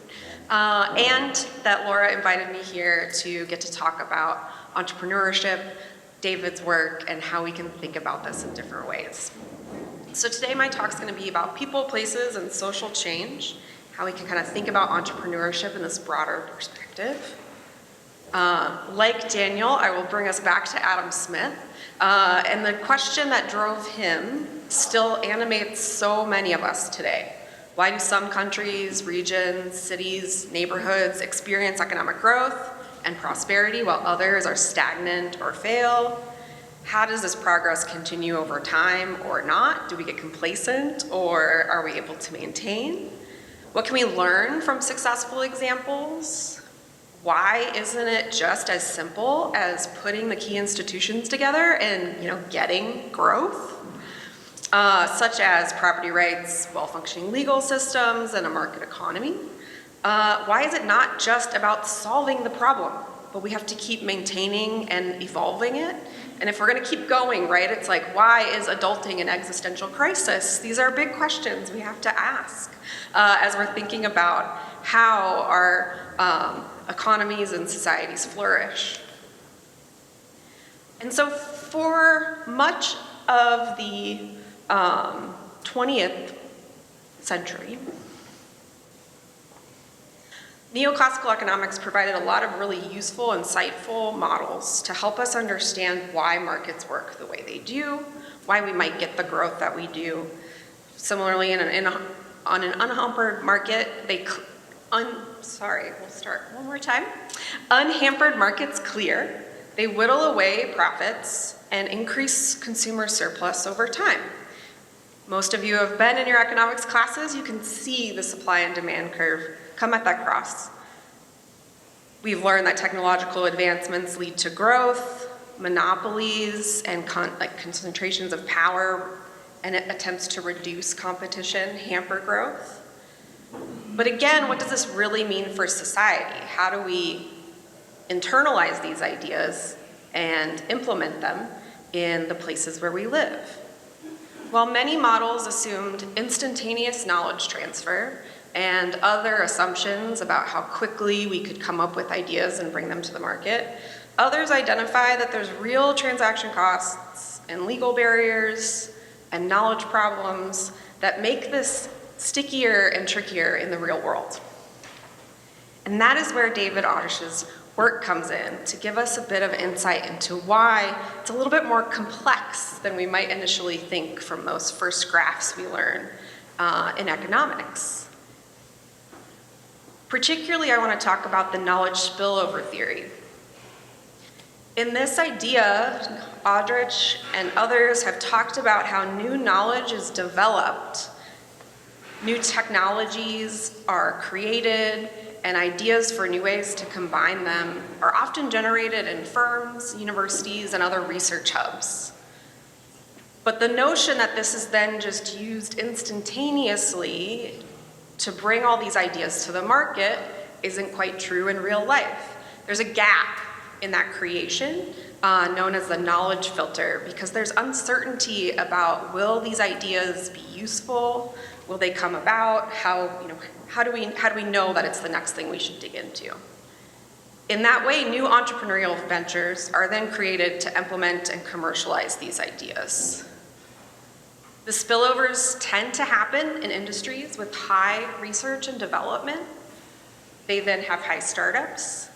And that Laura invited me here to get to talk about entrepreneurship, David's work, and how we can think about this in different ways. So today my talk's going to be about people, places, and social change, how we can kind of think about entrepreneurship in this broader perspective. Like Daniel, I will bring us back to Adam Smith, and the question that drove him still animates so many of us today. Why do some countries, regions, cities, neighborhoods experience economic growth and prosperity while others are stagnant or fail? How does this progress continue over time or not? Do we get complacent or are we able to maintain? What can we learn from successful examples? Why isn't it just as simple as putting the key institutions together and getting growth? Such as property rights, well-functioning legal systems, and a market economy. Why is it not just about solving the problem, but we have to keep maintaining and evolving it? And if we're going to keep going, right, it's like, why is adulting an existential crisis? These are big questions we have to ask as we're thinking about how our economies and societies flourish. And so for much of the 20th century, neoclassical economics provided a lot of really useful, insightful models to help us understand why markets work the way they do, why we might get the growth that we do. Similarly, on an unhampered market, Unhampered markets clear, they whittle away profits and increase consumer surplus over time. Most of you have been in your economics classes. You can see the supply and demand curve come at that cross. We've learned that technological advancements lead to growth, monopolies, and concentrations of power, and attempts to reduce competition hamper growth. But again, what does this really mean for society? How do we internalize these ideas and implement them in the places where we live? While many models assumed instantaneous knowledge transfer and other assumptions about how quickly we could come up with ideas and bring them to the market, others identify that there's real transaction costs and legal barriers and knowledge problems that make this stickier and trickier in the real world. And that is where David Audretsch's work comes in to give us a bit of insight into why it's a little bit more complex than we might initially think from those first graphs we learn in economics. Particularly, I want to talk about the knowledge spillover theory. In this idea, Audretsch and others have talked about how new knowledge is developed, new technologies are created, and ideas for new ways to combine them are often generated in firms, universities, and other research hubs. But the notion that this is then just used instantaneously to bring all these ideas to the market isn't quite true in real life. There's a gap in that creation known as the knowledge filter, because there's uncertainty about, will these ideas be useful? Will they come about? How do we know that it's the next thing we should dig into? In that way, new entrepreneurial ventures are then created to implement and commercialize these ideas. The spillovers tend to happen in industries with high research and development. They then have high startups.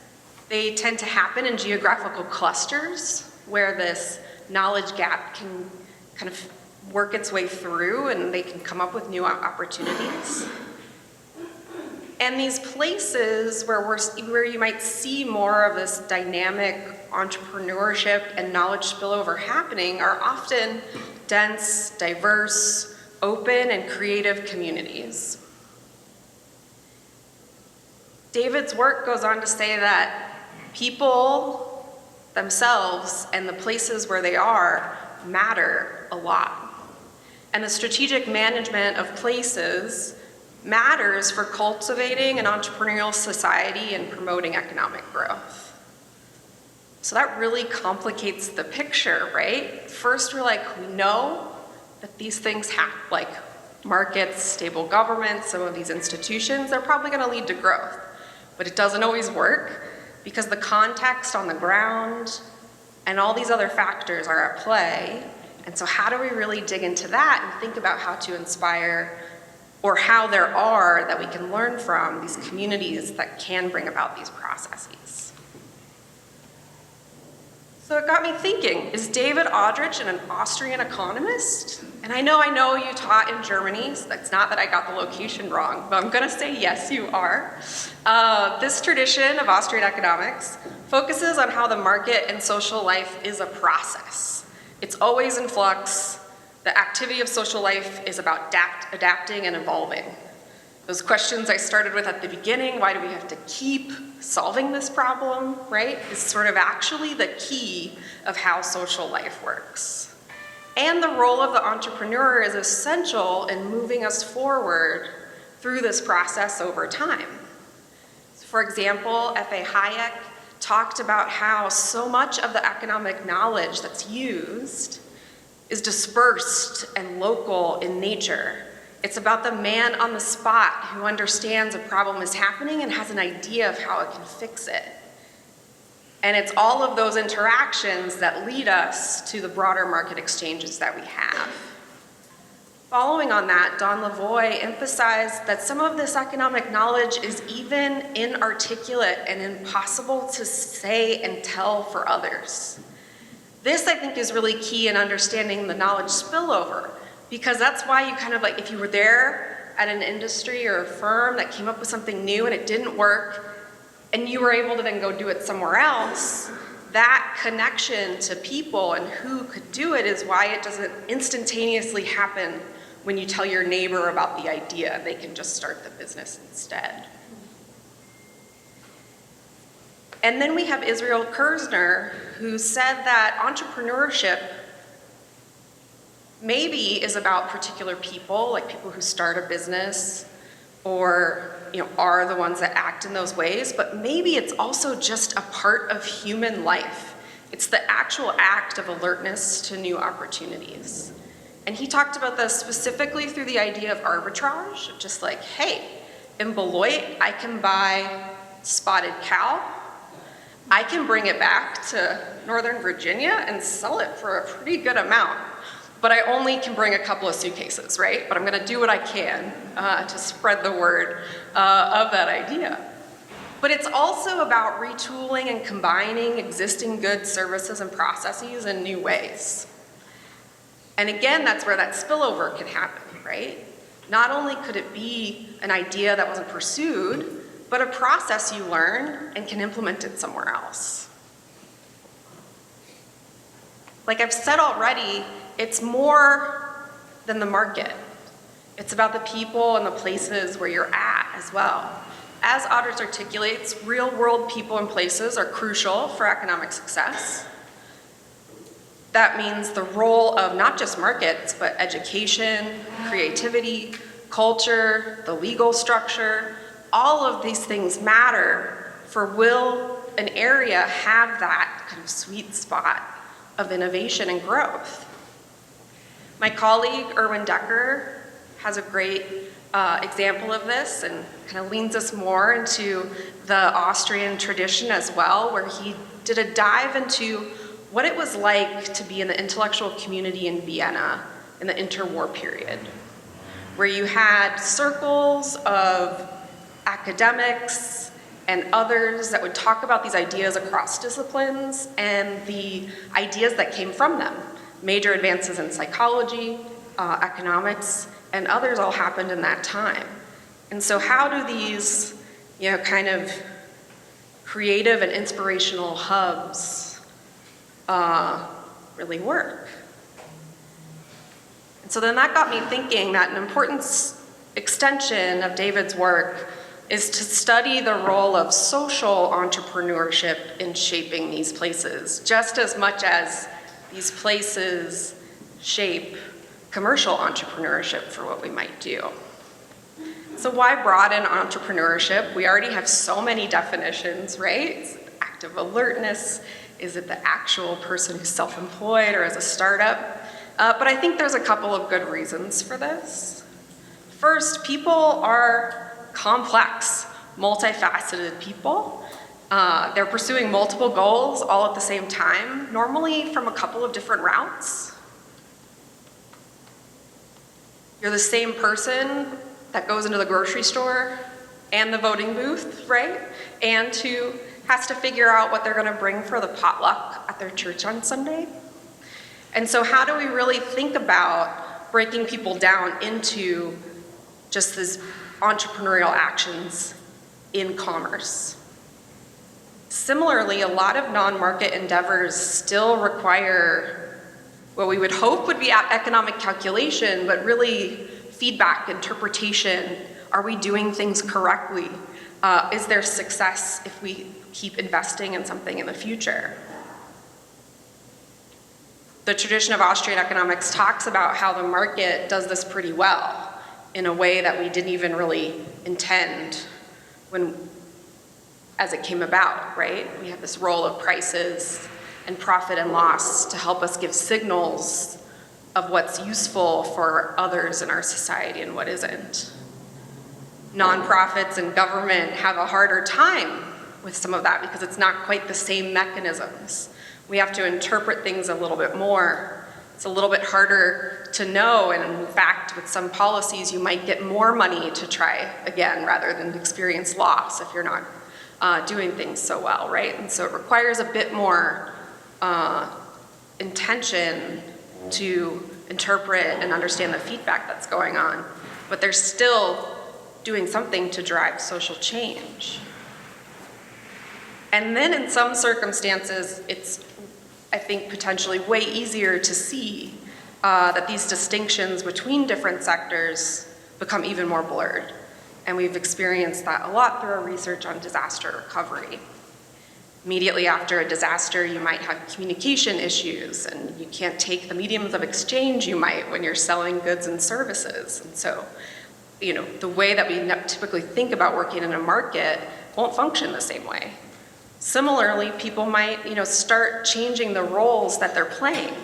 They tend to happen in geographical clusters where this knowledge gap can kind of work its way through and they can come up with new opportunities. And these places where you might see more of this dynamic entrepreneurship and knowledge spillover happening are often dense, diverse, open, and creative communities. David's work goes on to say that people themselves and the places where they are matter a lot. And the strategic management of places matters for cultivating an entrepreneurial society and promoting economic growth. So that really complicates the picture, right? First, we're like, we know that these things happen, like markets, stable governments, some of these institutions, they're probably gonna lead to growth. But it doesn't always work because the context on the ground and all these other factors are at play. And so how do we really dig into that and think about how to inspire, or how there are that we can learn from these communities that can bring about these processes? So it got me thinking, is David Audretsch an Austrian economist? And I know you taught in Germany, so it's not that I got the location wrong, but I'm gonna say yes, you are. This tradition of Austrian economics focuses on how the market and social life is a process. It's always in flux. The activity of social life is about adapting and evolving. Those questions I started with at the beginning, why do we have to keep solving this problem, right, is sort of actually the key of how social life works. And the role of the entrepreneur is essential in moving us forward through this process over time. For example, F.A. Hayek talked about how so much of the economic knowledge that's used is dispersed and local in nature. It's about the man on the spot who understands a problem is happening and has an idea of how it can fix it. And it's all of those interactions that lead us to the broader market exchanges that we have. Following on that, Don Lavoie emphasized that some of this economic knowledge is even inarticulate and impossible to say and tell for others. This, I think, is really key in understanding the knowledge spillover, because that's why you kind of like, if you were there at an industry or a firm that came up with something new and it didn't work, and you were able to then go do it somewhere else, that connection to people and who could do it is why it doesn't instantaneously happen when you tell your neighbor about the idea. They can just start the business instead. And then we have Israel Kirzner, who said that entrepreneurship maybe is about particular people, like people who start a business or are the ones that act in those ways, but maybe it's also just a part of human life. It's the actual act of alertness to new opportunities. And he talked about this specifically through the idea of arbitrage, just like, hey, in Beloit, I can buy spotted cow, I can bring it back to Northern Virginia and sell it for a pretty good amount. But I only can bring a couple of suitcases, right? But I'm gonna do what I can to spread the word of that idea. But it's also about retooling and combining existing goods, services, and processes in new ways. And again, that's where that spillover can happen, right? Not only could it be an idea that wasn't pursued, but a process you learn and can implement it somewhere else. Like I've said already, it's more than the market. It's about the people and the places where you're at as well. As Audretsch articulates, real-world people and places are crucial for economic success. That means the role of not just markets, but education, creativity, culture, the legal structure, all of these things matter for will an area have that kind of sweet spot of innovation and growth. My colleague, Erwin Decker, has a great example of this and kind of leans us more into the Austrian tradition as well, where he did a dive into what it was like to be in the intellectual community in Vienna in the interwar period, where you had circles of academics and others that would talk about these ideas across disciplines and the ideas that came from them. Major advances in psychology, economics, and others all happened in that time. And so how do these, kind of creative and inspirational hubs really work? And so then that got me thinking that an important extension of David's work is to study the role of social entrepreneurship in shaping these places, just as much as these places shape commercial entrepreneurship for what we might do. So why broaden entrepreneurship? We already have so many definitions, right? Is it active alertness? Is it the actual person who's self-employed or as a startup? But I think there's a couple of good reasons for this. First, people are complex, multifaceted people. They're pursuing multiple goals all at the same time, normally from a couple of different routes. You're the same person that goes into the grocery store and the voting booth, right? And who has to figure out what they're gonna bring for the potluck at their church on Sunday. And so how do we really think about breaking people down into just these entrepreneurial actions in commerce? Similarly, a lot of non-market endeavors still require what we would hope would be economic calculation, but really feedback, interpretation. Are we doing things correctly? Is there success if we keep investing in something in the future? The tradition of Austrian economics talks about how the market does this pretty well in a way that we didn't even really intend as it came about, right? We have this role of prices and profit and loss to help us give signals of what's useful for others in our society and what isn't. Nonprofits and government have a harder time with some of that because it's not quite the same mechanisms. We have to interpret things a little bit more. It's a little bit harder to know, and in fact, with some policies, you might get more money to try again rather than experience loss if you're not doing things so well, right? And so it requires a bit more intention to interpret and understand the feedback that's going on, but they're still doing something to drive social change. And then in some circumstances, it's, I think, potentially way easier to see that these distinctions between different sectors become even more blurred. And we've experienced that a lot through our research on disaster recovery. Immediately after a disaster, you might have communication issues, and you can't take the mediums of exchange you might when you're selling goods and services. And so, the way that we typically think about working in a market won't function the same way. Similarly, people might, start changing the roles that they're playing.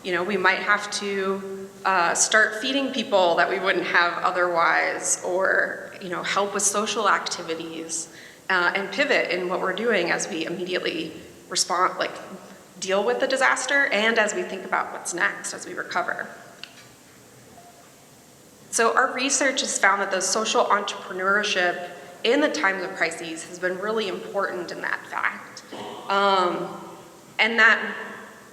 We might have to start feeding people that we wouldn't have otherwise, or, help with social activities, and pivot in what we're doing as we immediately respond, deal with the disaster, and as we think about what's next as we recover. So our research has found that the social entrepreneurship in the times of crises has been really important in that fact. And that,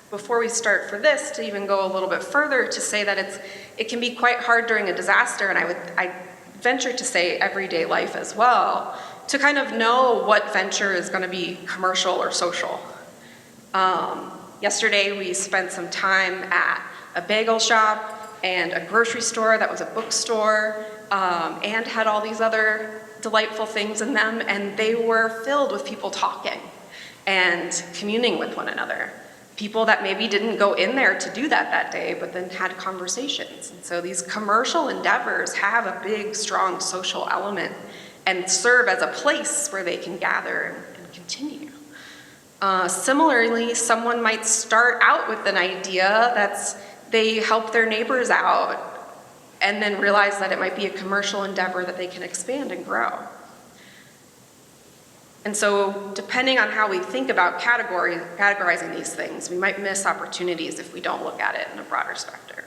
before we start for this, to even go a little bit further, to say that it can be quite hard during a disaster, and I venture to say everyday life as well, to kind of know what venture is going to be commercial or social. Yesterday we spent some time at a bagel shop and a grocery store that was a bookstore, and had all these other delightful things in them, and they were filled with people talking and communing with one another. People that maybe didn't go in there to do that day, but then had conversations. And so these commercial endeavors have a big, strong social element and serve as a place where they can gather and can continue. Similarly, someone might start out with an idea that's they help their neighbors out and then realize that it might be a commercial endeavor that they can expand and grow. And so depending on how we think about categorizing these things, we might miss opportunities if we don't look at it in a broader spectrum.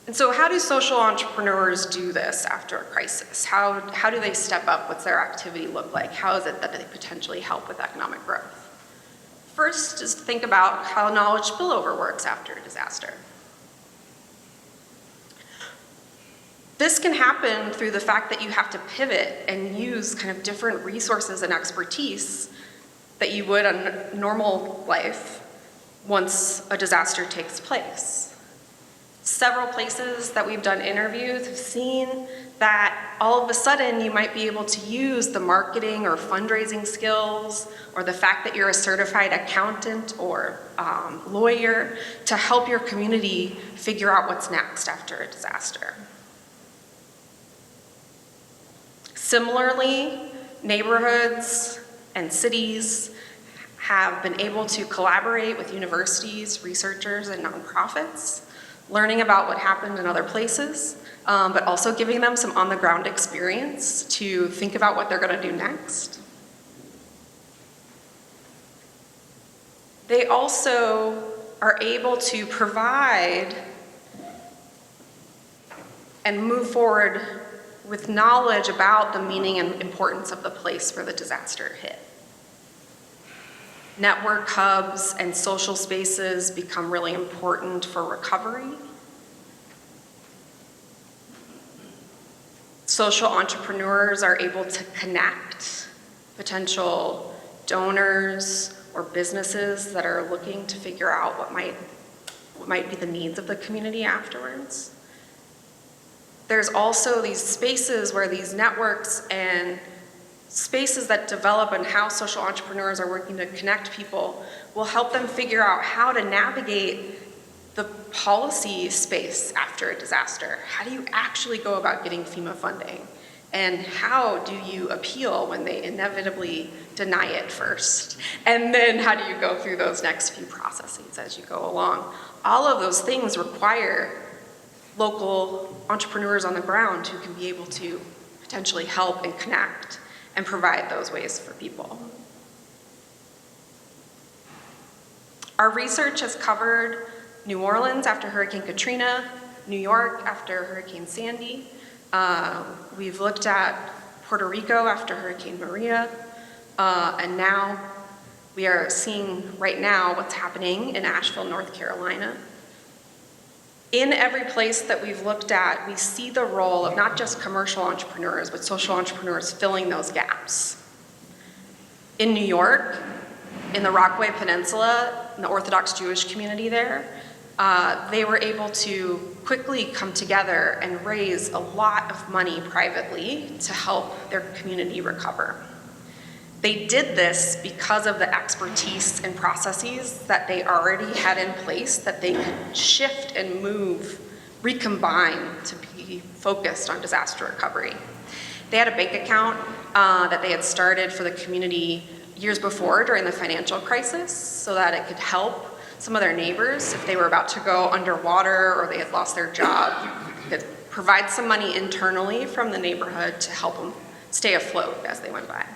And so how do social entrepreneurs do this after a crisis? How do they step up? What's their activity look like? How is it that they potentially help with economic growth? First is to think about how knowledge spillover works after a disaster. This can happen through the fact that you have to pivot and use kind of different resources and expertise that you would in normal life once a disaster takes place. Several places that we've done interviews have seen that all of a sudden you might be able to use the marketing or fundraising skills or the fact that you're a certified accountant or lawyer to help your community figure out what's next after a disaster. Similarly, neighborhoods and cities have been able to collaborate with universities, researchers, and nonprofits, learning about what happened in other places, but also giving them some on-the-ground experience to think about what they're going to do next. They also are able to provide and move forward with knowledge about the meaning and importance of the place where the disaster hit. Network hubs and social spaces become really important for recovery. Social entrepreneurs are able to connect potential donors or businesses that are looking to figure out what might be the needs of the community afterwards. There's also these spaces where these networks and spaces that develop and how social entrepreneurs are working to connect people will help them figure out how to navigate the policy space after a disaster. How do you actually go about getting FEMA funding? And how do you appeal when they inevitably deny it first? And then how do you go through those next few processes as you go along? All of those things require local entrepreneurs on the ground who can be able to potentially help and connect and provide those ways for people. Our research has covered New Orleans after Hurricane Katrina, New York after Hurricane Sandy. We've looked at Puerto Rico after Hurricane Maria, and now we are seeing right now what's happening in Asheville, North Carolina. In every place that we've looked at, we see the role of not just commercial entrepreneurs, but social entrepreneurs filling those gaps. In New York, in the Rockaway Peninsula, in the Orthodox Jewish community there, they were able to quickly come together and raise a lot of money privately to help their community recover. They did this because of the expertise and processes that they already had in place that they could shift and move, recombine to be focused on disaster recovery. They had a bank account that they had started for the community years before during the financial crisis so that it could help some of their neighbors if they were about to go underwater or they had lost their job. You could provide some money internally from the neighborhood to help them stay afloat as they went by.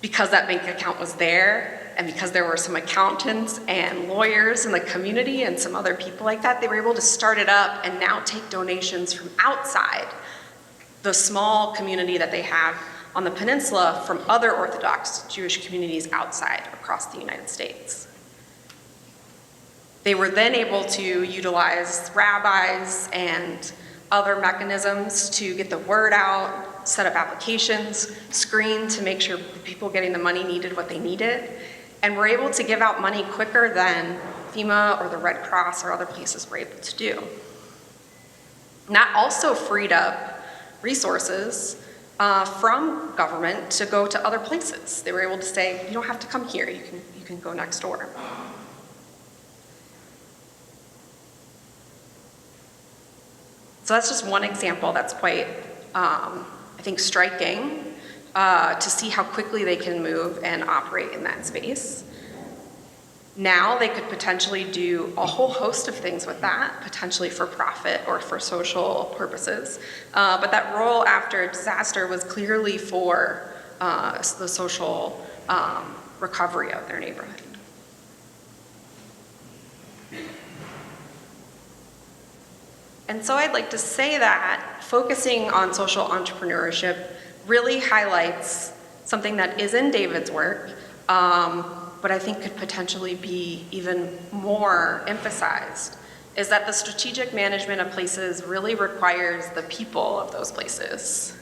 Because that bank account was there, and because there were some accountants and lawyers in the community and some other people like that, they were able to start it up and now take donations from outside the small community that they have on the peninsula from other Orthodox Jewish communities outside across the United States. They were then able to utilize rabbis and other mechanisms to get the word out, set up applications, screen to make sure people getting the money needed what they needed, and were able to give out money quicker than FEMA or the Red Cross or other places were able to do. And that also freed up resources from government to go to other places. They were able to say, you don't have to come here, you can go next door. So that's just one example that's quite, I think, striking to see how quickly they can move and operate in that space. Now they could potentially do a whole host of things with that, potentially for profit or for social purposes. But that role after a disaster was clearly for the social recovery of their neighborhood. And so I'd like to say that focusing on social entrepreneurship really highlights something that is in David's work, but I think could potentially be even more emphasized, is that the strategic management of places really requires the people of those places.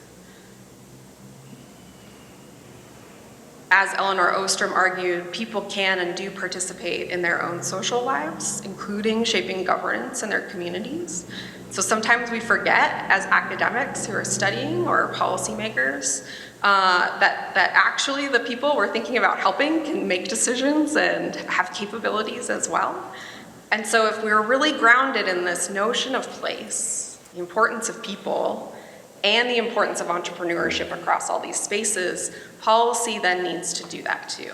As Eleanor Ostrom argued, people can and do participate in their own social lives, including shaping governance in their communities. So sometimes we forget, as academics who are studying or policymakers, that actually the people we're thinking about helping can make decisions and have capabilities as well. And so if we're really grounded in this notion of place, the importance of people, and the importance of entrepreneurship across all these spaces, policy then needs to do that too.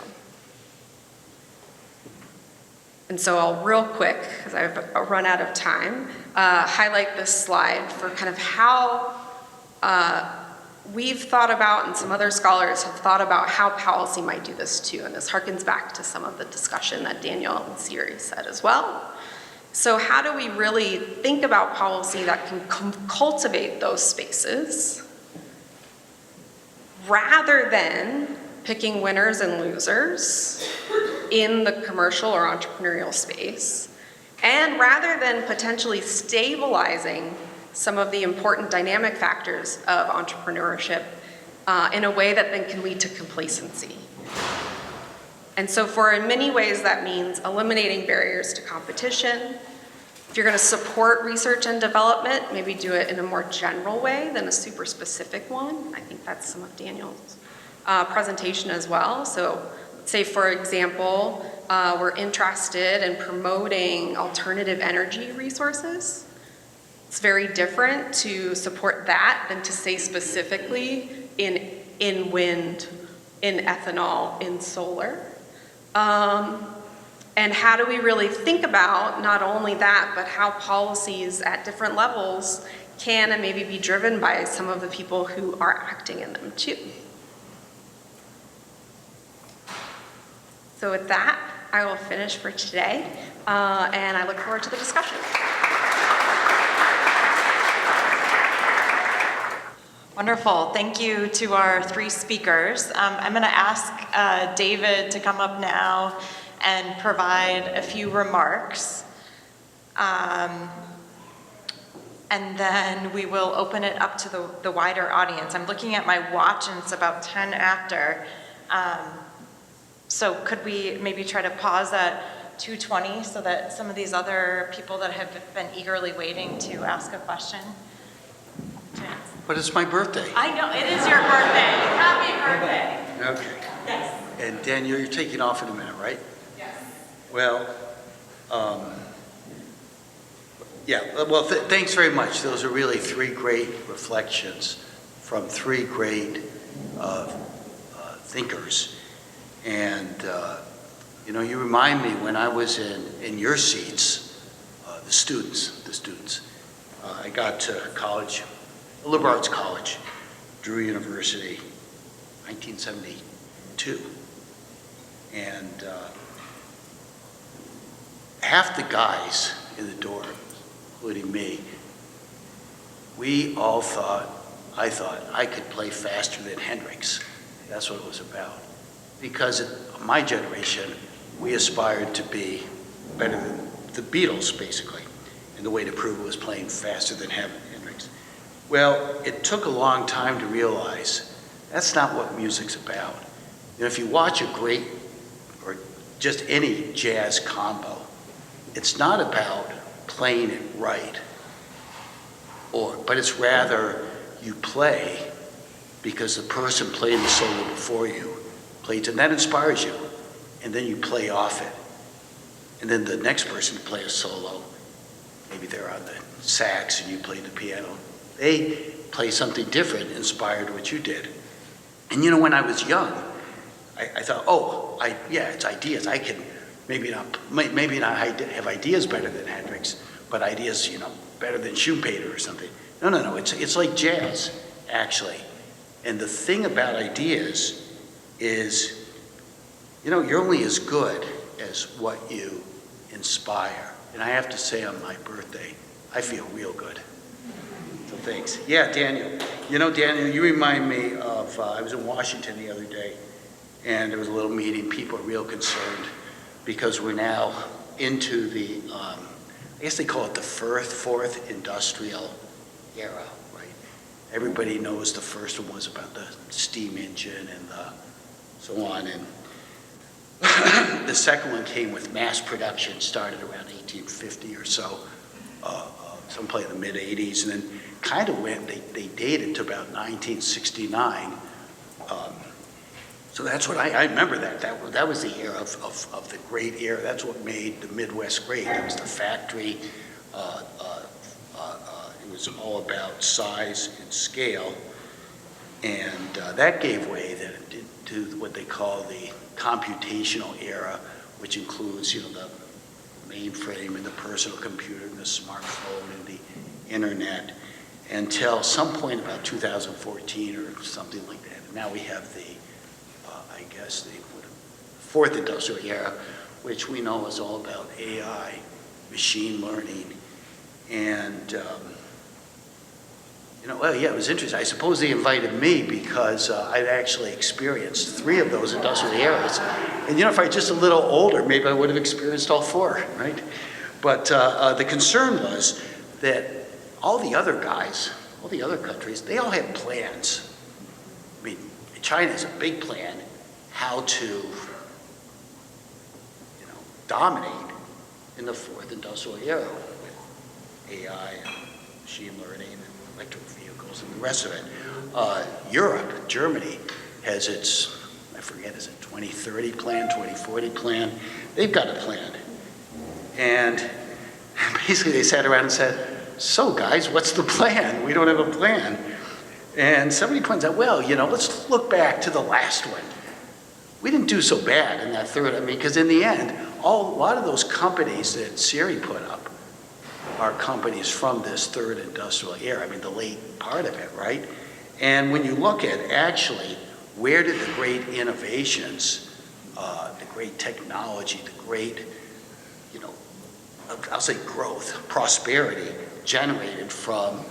And so I'll real quick, because I've run out of time, highlight this slide for kind of how we've thought about, and some other scholars have thought about how policy might do this too. And this harkens back to some of the discussion that Daniel and Siri said as well. So how do we really think about policy that can cultivate those spaces rather than picking winners and losers in the commercial or entrepreneurial space, and rather than potentially stabilizing some of the important dynamic factors of entrepreneurship in a way that then can lead to complacency. And so in many ways that means eliminating barriers to competition. If you're going to support research and development, maybe do it in a more general way than a super specific one. I think that's some of Daniel's presentation as well. So say, for example, we're interested in promoting alternative energy resources. It's very different to support that than to say specifically in wind, in ethanol, in solar. And how do we really think about not only that, but how policies at different levels can and maybe be driven by some of the people who are acting in them too. So with that, I will finish for today, and I look forward to the discussion. Wonderful. Thank you to our three speakers. I'm going to ask David to come up now and provide a few remarks. And then we will open it up to the wider audience. I'm looking at my watch and it's about 10 after. So could we maybe try to pause at 2:20 so that some of these other people that have been eagerly waiting to ask a question? But it's my birthday. I know, it is your birthday. Happy birthday. Okay. Yes. And Daniel, you're taking off in a minute, right? Yes. Well, thanks very much. Those are really three great reflections from three great thinkers. And, you remind me when I was in your seats, the students. I got to college, liberal arts college, Drew University, 1972. And half the guys in the dorm, including me, I thought I could play faster than Hendrix. That's what it was about. Because in my generation, we aspired to be better than the Beatles, basically. And the way to prove it was playing faster than Hendrix. Well, it took a long time to realize that's not what music's about. If you watch a great, or just any jazz combo, it's not about playing it right, but it's rather you play because the person playing the solo before you plays, and that inspires you, and then you play off it. And then the next person to play a solo, maybe they're on the sax and you play the piano, they play something different, inspired what you did. And you know, when I was young, I thought, oh, yeah, it's ideas. I can maybe not have ideas better than Hendrix, but ideas, you know, better than Schumpeter or something. No. It's like jazz, actually. And the thing about ideas is, you know, you're only as good as what you inspire. And I have to say, on my birthday, I feel real good. So thanks. Yeah, Daniel. You know, Daniel, you remind me of, I was in Washington the other day, and there was a little meeting. People are real concerned because we're now into the, I guess they call it the fourth industrial era, right? Everybody knows the first one was about the steam engine and so on. And the second one came with mass production, started around 1850 or so, someplace in the mid-'80s, and then kind of went, they dated to about 1969. So that's what I remember that was the era of the great era. That's what made the Midwest great. It was the factory. It was all about size and scale. And that gave way then to what they call the computational era, which includes, you know, the mainframe and the personal computer and the smartphone and the internet, until some point about 2014 or something like that. And now we have the, I guess, the fourth industrial era, which we know is all about AI, machine learning, and you know, well, yeah, it was interesting. I suppose they invited me because I'd actually experienced 3 of those industrial eras. And you know, if I was just a little older, maybe I would have experienced all 4, right? But the concern was that all the other guys, all the other countries, they all had plans. I mean, China has a big plan how to, you know, dominate in the fourth industrial era with AI and machine learning and electric vehicles and the rest of it. Europe, Germany, has its, I forget, is it 2030 plan, 2040 plan? They've got a plan. And basically they sat around and said, so guys, what's the plan? We don't have a plan. And somebody points out, well, you know, let's look back to the last one. We didn't do so bad in that third, I mean, because in the end, a lot of those companies that Siri put up are companies from this third industrial era, I mean, the late part of it, right? And when you look at actually, where did the great innovations, the great technology, the great, you know, I'll say growth, prosperity, generated from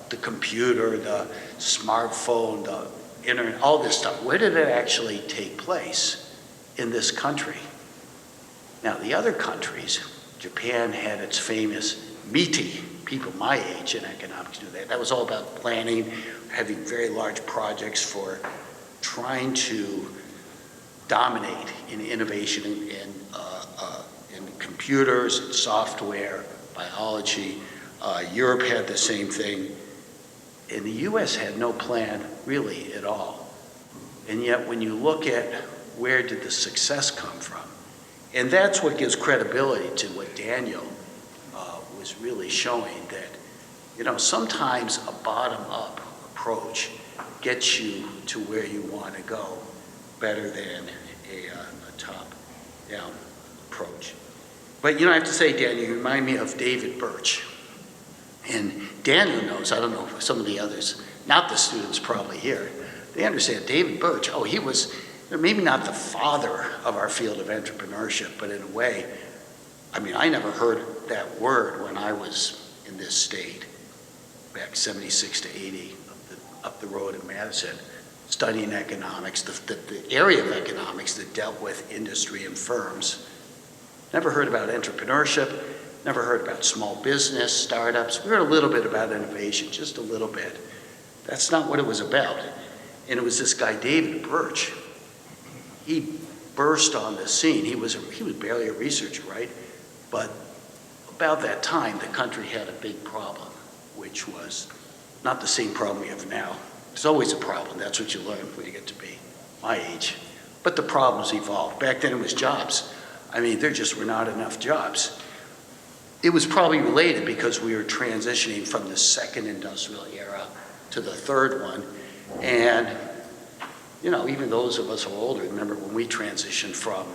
the computer, the smartphone, the internet, all this stuff, where did it actually take place in this country? Now, the other countries, Japan had its famous MITI, people my age in economics knew that. That was all about planning, having very large projects for trying to dominate in innovation in computers, and software, biology. Europe had the same thing. And the US had no plan really at all. And yet when you look at where did the success come from, and that's what gives credibility to what Daniel was really showing, that, you know, sometimes a bottom-up approach gets you to where you want to go better than a top-down approach. But, you know, I have to say, Daniel, you remind me of David Birch. And Daniel knows, I don't know if some of the others, not the students probably here, they understand David Birch, oh, he was maybe not the father of our field of entrepreneurship, but in a way, I mean, I never heard that word when I was in this state back 76 to 80 up the road in Madison, studying economics, the area of economics that dealt with industry and firms. Never heard about entrepreneurship, never heard about small business, startups. We heard a little bit about innovation, just a little bit. That's not what it was about. And it was this guy, David Birch. He burst on the scene. He was barely a researcher, right? But about that time, the country had a big problem, which was not the same problem we have now. There's always a problem. That's what you learn when you get to be my age. But the problems evolved. Back then it was jobs. I mean, there just were not enough jobs. It was probably related because we were transitioning from the second industrial era to the third one. And you know, even those of us who are older, remember when we transitioned from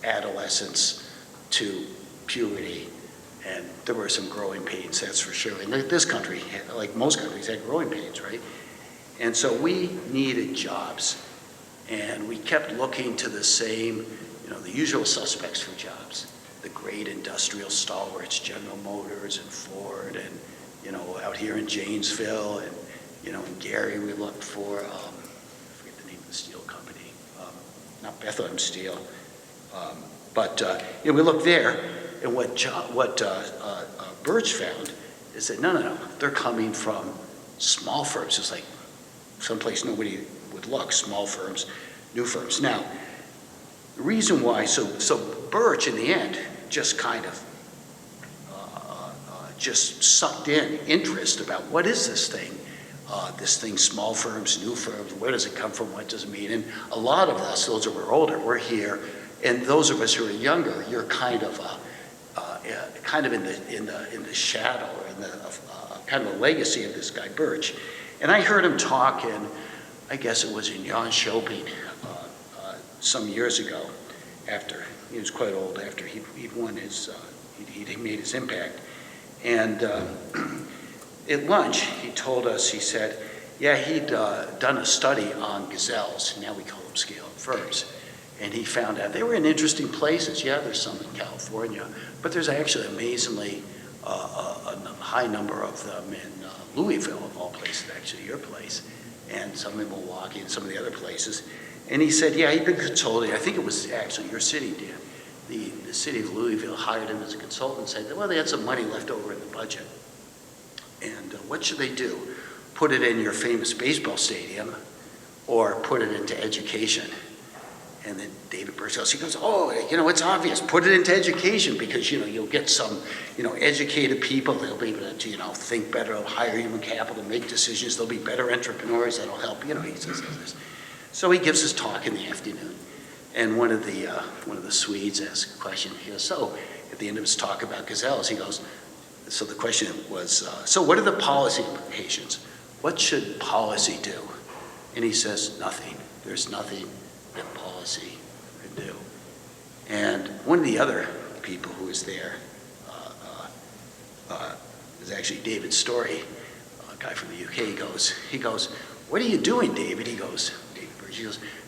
adolescence to puberty, and there were some growing pains, that's for sure. And this country, like most countries, had growing pains, right? And so we needed jobs, and we kept looking to the same, you know, the usual suspects for jobs. The great industrial stalwarts, General Motors and Ford, and, you know, out here in Janesville, and, you know, in Gary we looked for, I forget the name of the steel company, not Bethlehem Steel, but you know, we looked there, and what Birch found is that no, they're coming from small firms. It's like someplace nobody would look, small firms, new firms. Now, the reason why, so Birch in the end just kind of just sucked in interest about what is this thing, small firms, new firms, where does it come from, what does it mean? And a lot of us, those who are older, we're here, and those of us who are younger, you're kind of in the shadow, in the kind of a legacy of this guy Birch. And I heard him talk in, I guess it was in Jönköping some years ago, after he was quite old, after he'd won his, he'd made his impact. And at lunch, he told us, he said, yeah, he'd done a study on gazelles, now we call them scale-up firms. And he found out they were in interesting places. Yeah, there's some in California, but there's actually amazingly a high number of them in Louisville, of all places, actually your place, and some in Milwaukee and some of the other places. And he said, yeah, he'd been consulting. I think it was actually your city, Dan. The city of Louisville hired him as a consultant and said, well, they had some money left over in the budget. And what should they do? Put it in your famous baseball stadium or put it into education? And then David Birch goes, oh, you know, it's obvious. Put it into education because, you know, you'll get some, you know, educated people. They'll be able to, you know, think better, they'll hire human capital, make decisions. They'll be better entrepreneurs. That'll help, you know, he says this. So he gives his talk in the afternoon. And one of the Swedes asks a question. He goes, so at the end of his talk about gazelles, he goes, so the question was, so what are the policy implications? What should policy do? And he says, nothing. There's nothing that policy could do. And one of the other people who was there was actually David Story, a guy from the UK. He goes, what are you doing, David? He goes,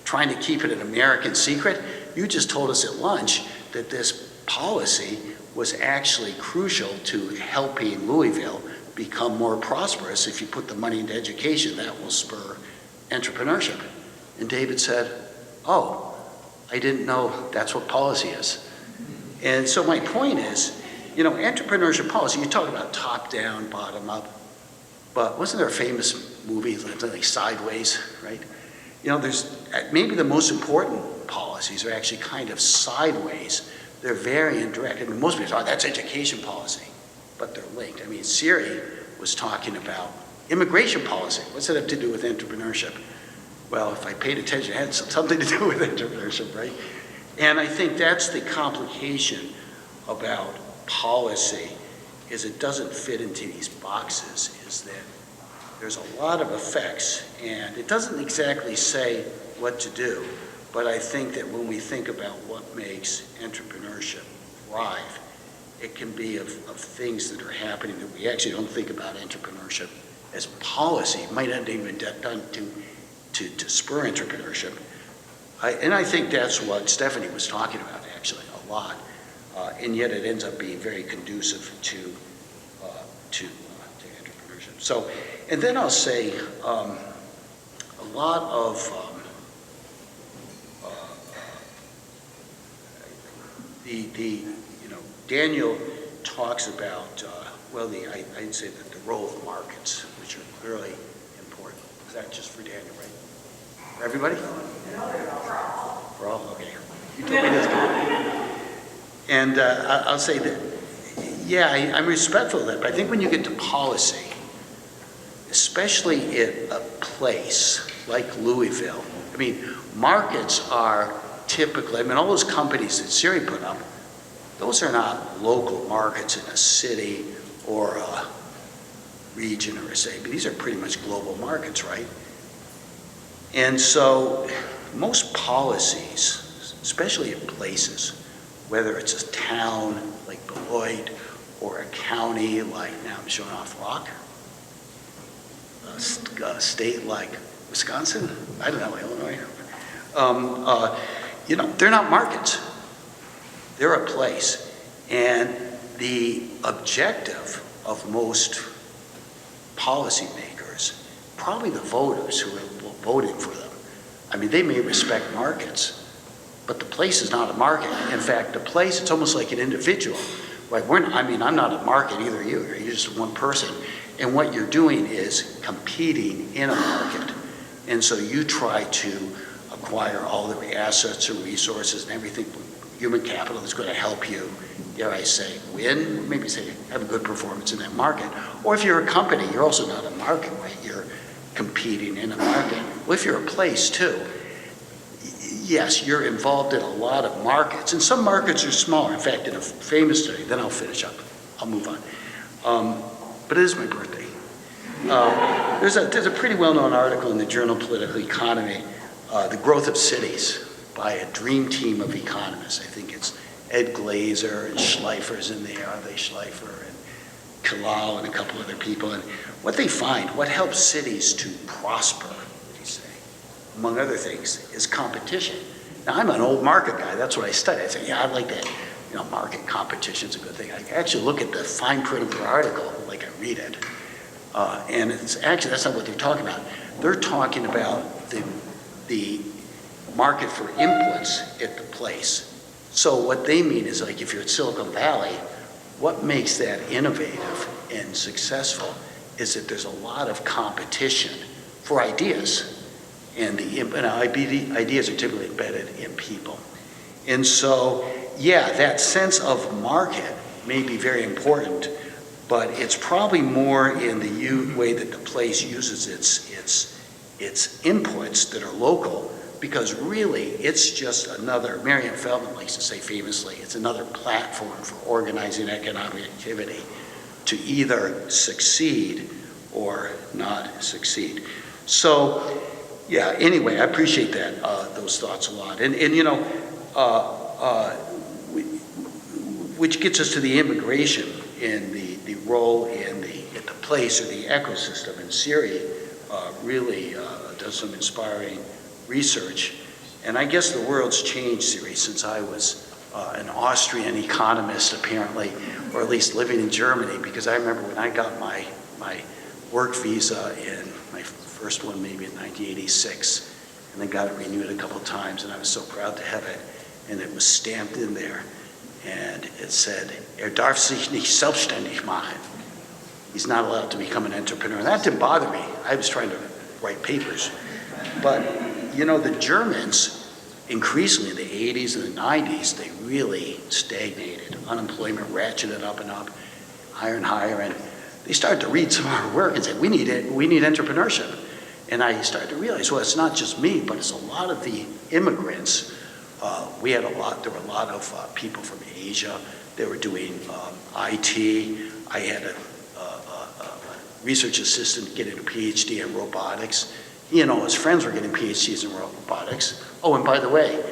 trying to keep it an American secret? You just told us at lunch that this policy was actually crucial to helping Louisville become more prosperous. If you put the money into education, that will spur entrepreneurship. And David said, oh, I didn't know that's what policy is. And so my point is, you know, entrepreneurship policy, you talk about top down, bottom up, but wasn't there a famous movie like Sideways, right? You know, there's maybe the most important policies are actually kind of sideways. They're very indirect. I mean, most people say, oh, that's education policy, but they're linked. I mean, Siri was talking about immigration policy. What's that have to do with entrepreneurship? Well, if I paid attention, it had something to do with entrepreneurship, right? And I think that's the complication about policy, is it doesn't fit into these boxes, is that there's a lot of effects, and it doesn't exactly say what to do, but I think that when we think about what makes entrepreneurship thrive, it can be of things that are happening that we actually don't think about entrepreneurship as policy. It might not even be done to spur entrepreneurship. And I think that's what Stefanie was talking about actually a lot, and yet it ends up being very conducive to entrepreneurship. So, and then I'll say a lot of Daniel talks about I'd say that the role of markets, which are clearly important. Is that just for Daniel, right? For everybody? For all? Okay. You told me this. And I'll say that, yeah, I'm respectful of that, but I think when you get to policy, especially in a place like Louisville, I mean, markets are typically, I mean, all those companies that Siri put up, those are not local markets in a city or a region or a state, but these are pretty much global markets, right? And so most policies, especially in places, whether it's a town like Beloit or a county like, now I'm showing off Rock, a state like Wisconsin, I don't know, Illinois, they're not markets. They're a place. And the objective of most policymakers, probably the voters who are voting for them, I mean, they may respect markets, but the place is not a market. In fact, the place, it's almost like an individual. Right? I'm not a market, either are you. You're just one person. And what you're doing is competing in a market. And so you try to acquire all the assets and resources and everything, human capital that's going to help you, dare I say, win, maybe say have a good performance in that market. Or if you're a company, you're also not a market, right? You're competing in a market. Well, if you're a place too, yes, you're involved in a lot of markets, and some markets are smaller. In fact, in a famous study, then I'll finish up, I'll move on. But it is my birthday. There's a pretty well-known article in the journal Political Economy, The Growth of Cities, by a dream team of economists. I think it's Ed Glazer and Schleifer's in there, Ave Schleifer and Kalal and a couple other people. And what they find, what helps cities to prosper, they say, among other things, is competition. Now, I'm an old market guy. That's what I study. I say, yeah, I like that. Market competition's a good thing. I actually look at the fine print of the article, like I read it. And it's actually, that's not what they're talking about. They're talking about the market for inputs at the place. So what they mean is, like, if you're at Silicon Valley, what makes that innovative and successful is that there's a lot of competition for ideas. And ideas are typically embedded in people. And so, yeah, that sense of market may be very important, but it's probably more in the way that the place uses its inputs that are local, because really it's just another, Marianne Feldman likes to say famously, it's another platform for organizing economic activity to either succeed or not succeed. So, yeah, anyway, I appreciate that, those thoughts a lot. And which gets us to the immigration and the role in the place or the ecosystem. And Siri really does some inspiring research. And I guess the world's changed, Siri, since I was an Austrian economist, apparently, or at least living in Germany, because I remember when I got my work visa in my first one maybe in 1986, and then got it renewed a couple of times, and I was so proud to have it. And it was stamped in there, and it said, darf sich nicht selbstständig machen. He's not allowed to become an entrepreneur. And that didn't bother me. I was trying to write papers. But, the Germans, increasingly in the 80s and the 90s, they really stagnated. Unemployment ratcheted up and up, higher and higher, and they started to read some of our work and say, we need entrepreneurship. And I started to realize, well, it's not just me, but it's a lot of the immigrants. There were a lot of people from Asia. They were doing IT. I had a research assistant getting a PhD in robotics. His friends were getting PhDs in robotics. Oh, and by the way,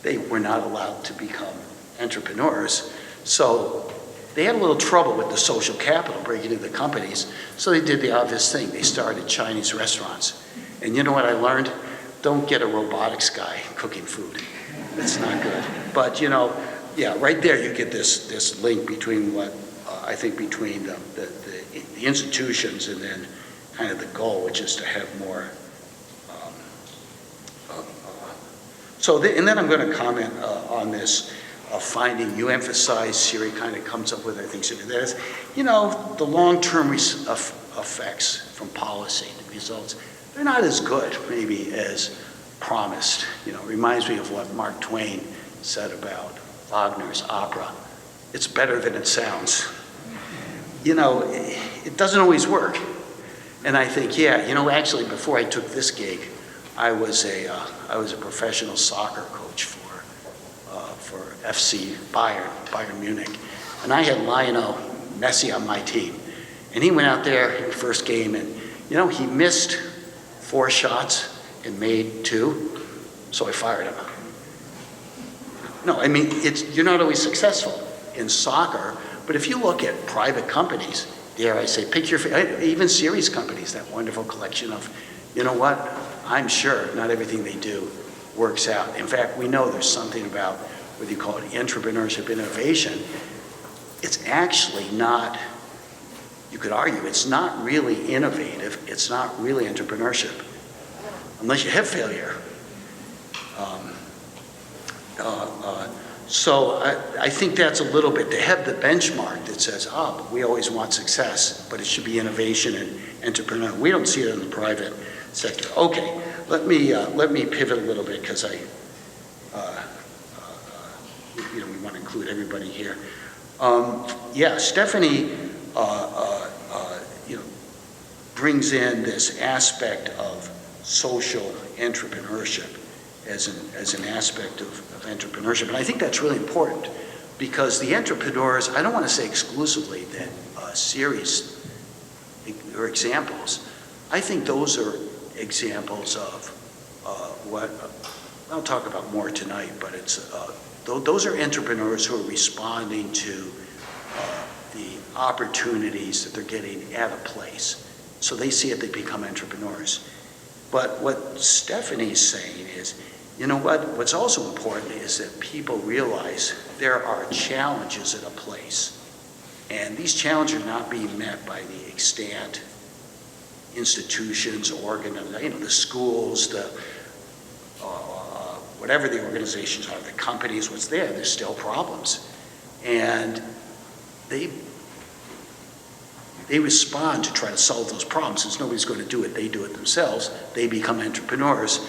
they were not allowed to become entrepreneurs. So they had a little trouble with the social capital breaking into the companies. So they did the obvious thing. They started Chinese restaurants. And you know what I learned? Don't get a robotics guy cooking food. It's not good. But, right there you get this link between what, I think between the institutions and then kind of the goal, which is to have more. And then I'm going to comment on this finding you emphasize. Siri kind of comes up with, I think, something that is, the long-term effects from policy, the results, they're not as good maybe as promised. It reminds me of what Mark Twain said about Wagner's opera. It's better than it sounds. It doesn't always work. And I think, actually before I took this gig, I was a professional soccer coach for FC Bayern Munich. And I had Lionel Messi on my team. And he went out there in the first game and, he missed 4 shots and made 2, so I fired him. No, I mean, you're not always successful in soccer, but if you look at private companies, dare I say, even Siri's companies, that wonderful collection of, you know what, I'm sure not everything they do works out. In fact, we know there's something about, whether you call it entrepreneurship, innovation, it's actually not, you could argue, it's not really innovative, it's not really entrepreneurship, unless you have failure. So I think that's a little bit, to have the benchmark that says, but we always want success, but it should be innovation and entrepreneurial. We don't see it in the private sector. Okay, let me pivot a little bit, because we want to include everybody here. Stefanie, brings in this aspect of social entrepreneurship as an aspect of entrepreneurship. And I think that's really important, because the entrepreneurs, I don't want to say exclusively that Siri's are examples. I think those are examples of what I'll talk about more tonight, but it's those are entrepreneurs who are responding to the opportunities that they're getting at a place. So they see it, they become entrepreneurs. But what Stefanie's saying is, you know what's also important is that people realize there are challenges at a place. And these challenges are not being met by the extant institutions, the schools, the whatever the organizations are, the companies, what's there, there's still problems. And they respond to try to solve those problems. Since nobody's going to do it, they do it themselves. They become entrepreneurs.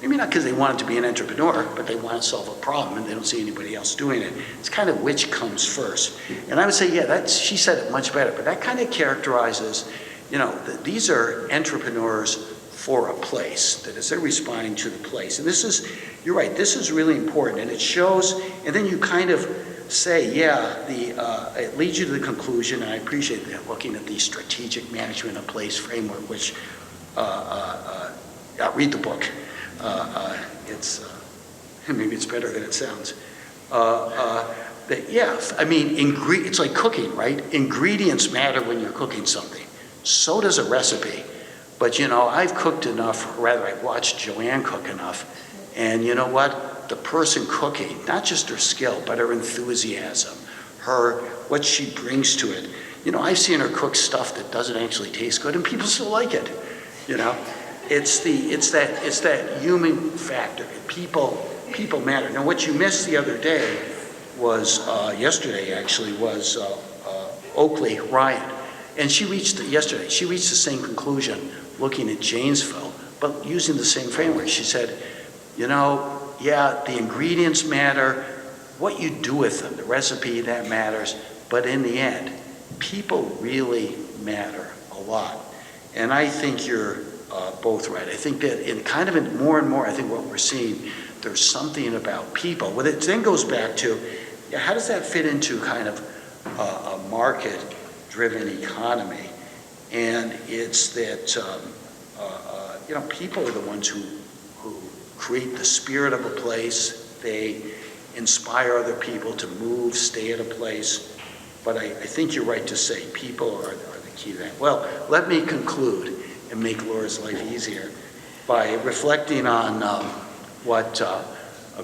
Maybe not because they want to be an entrepreneur, but they want to solve a problem and they don't see anybody else doing it. It's kind of which comes first. And I would say, she said it much better, but that kind of characterizes, these are entrepreneurs for a place, that is, they're responding to the place. And you're right, this is really important. And it shows, and then you kind of say, it leads you to the conclusion, and I appreciate that, looking at the strategic management of place framework, which, read the book. Maybe it's better than it sounds. It's like cooking, right? Ingredients matter when you're cooking something. So does a recipe. But I've cooked enough, or rather I've watched Joanne cook enough, and you know what? The person cooking, not just her skill, but her enthusiasm, what she brings to it. I've seen her cook stuff that doesn't actually taste good, and people still like it. It's that human factor. People matter. Now, what you missed the other day was Oakley Ryan, and she reached the same conclusion looking at Janesville, but using the same framework. She said, the ingredients matter, what you do with them, the recipe, that matters, but in the end, people really matter a lot. And I think you're both right. I think that more and more, I think what we're seeing, there's something about people. Well, it then goes back to, how does that fit into kind of a market-driven economy? And it's that, people are the ones who create the spirit of a place. They inspire other people to move, stay at a place. But I think you're right to say people are the key to that. Well, let me conclude and make Laura's life easier by reflecting on what a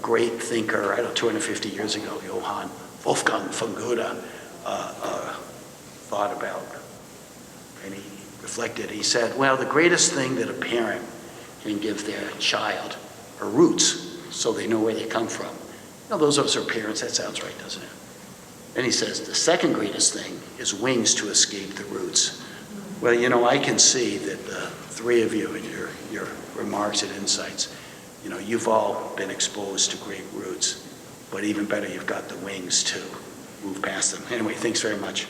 great thinker, 250 years ago, Johann Wolfgang von Goethe, thought about. And he reflected, he said, the greatest thing that a parent can give their child are roots, so they know where they come from. Those of us who are parents, that sounds right, doesn't it? And he says, the second greatest thing is wings to escape the roots. Well, I can see that the three of you and your remarks and insights, you've all been exposed to great roots, but even better, you've got the wings to move past them. Anyway, thanks very much.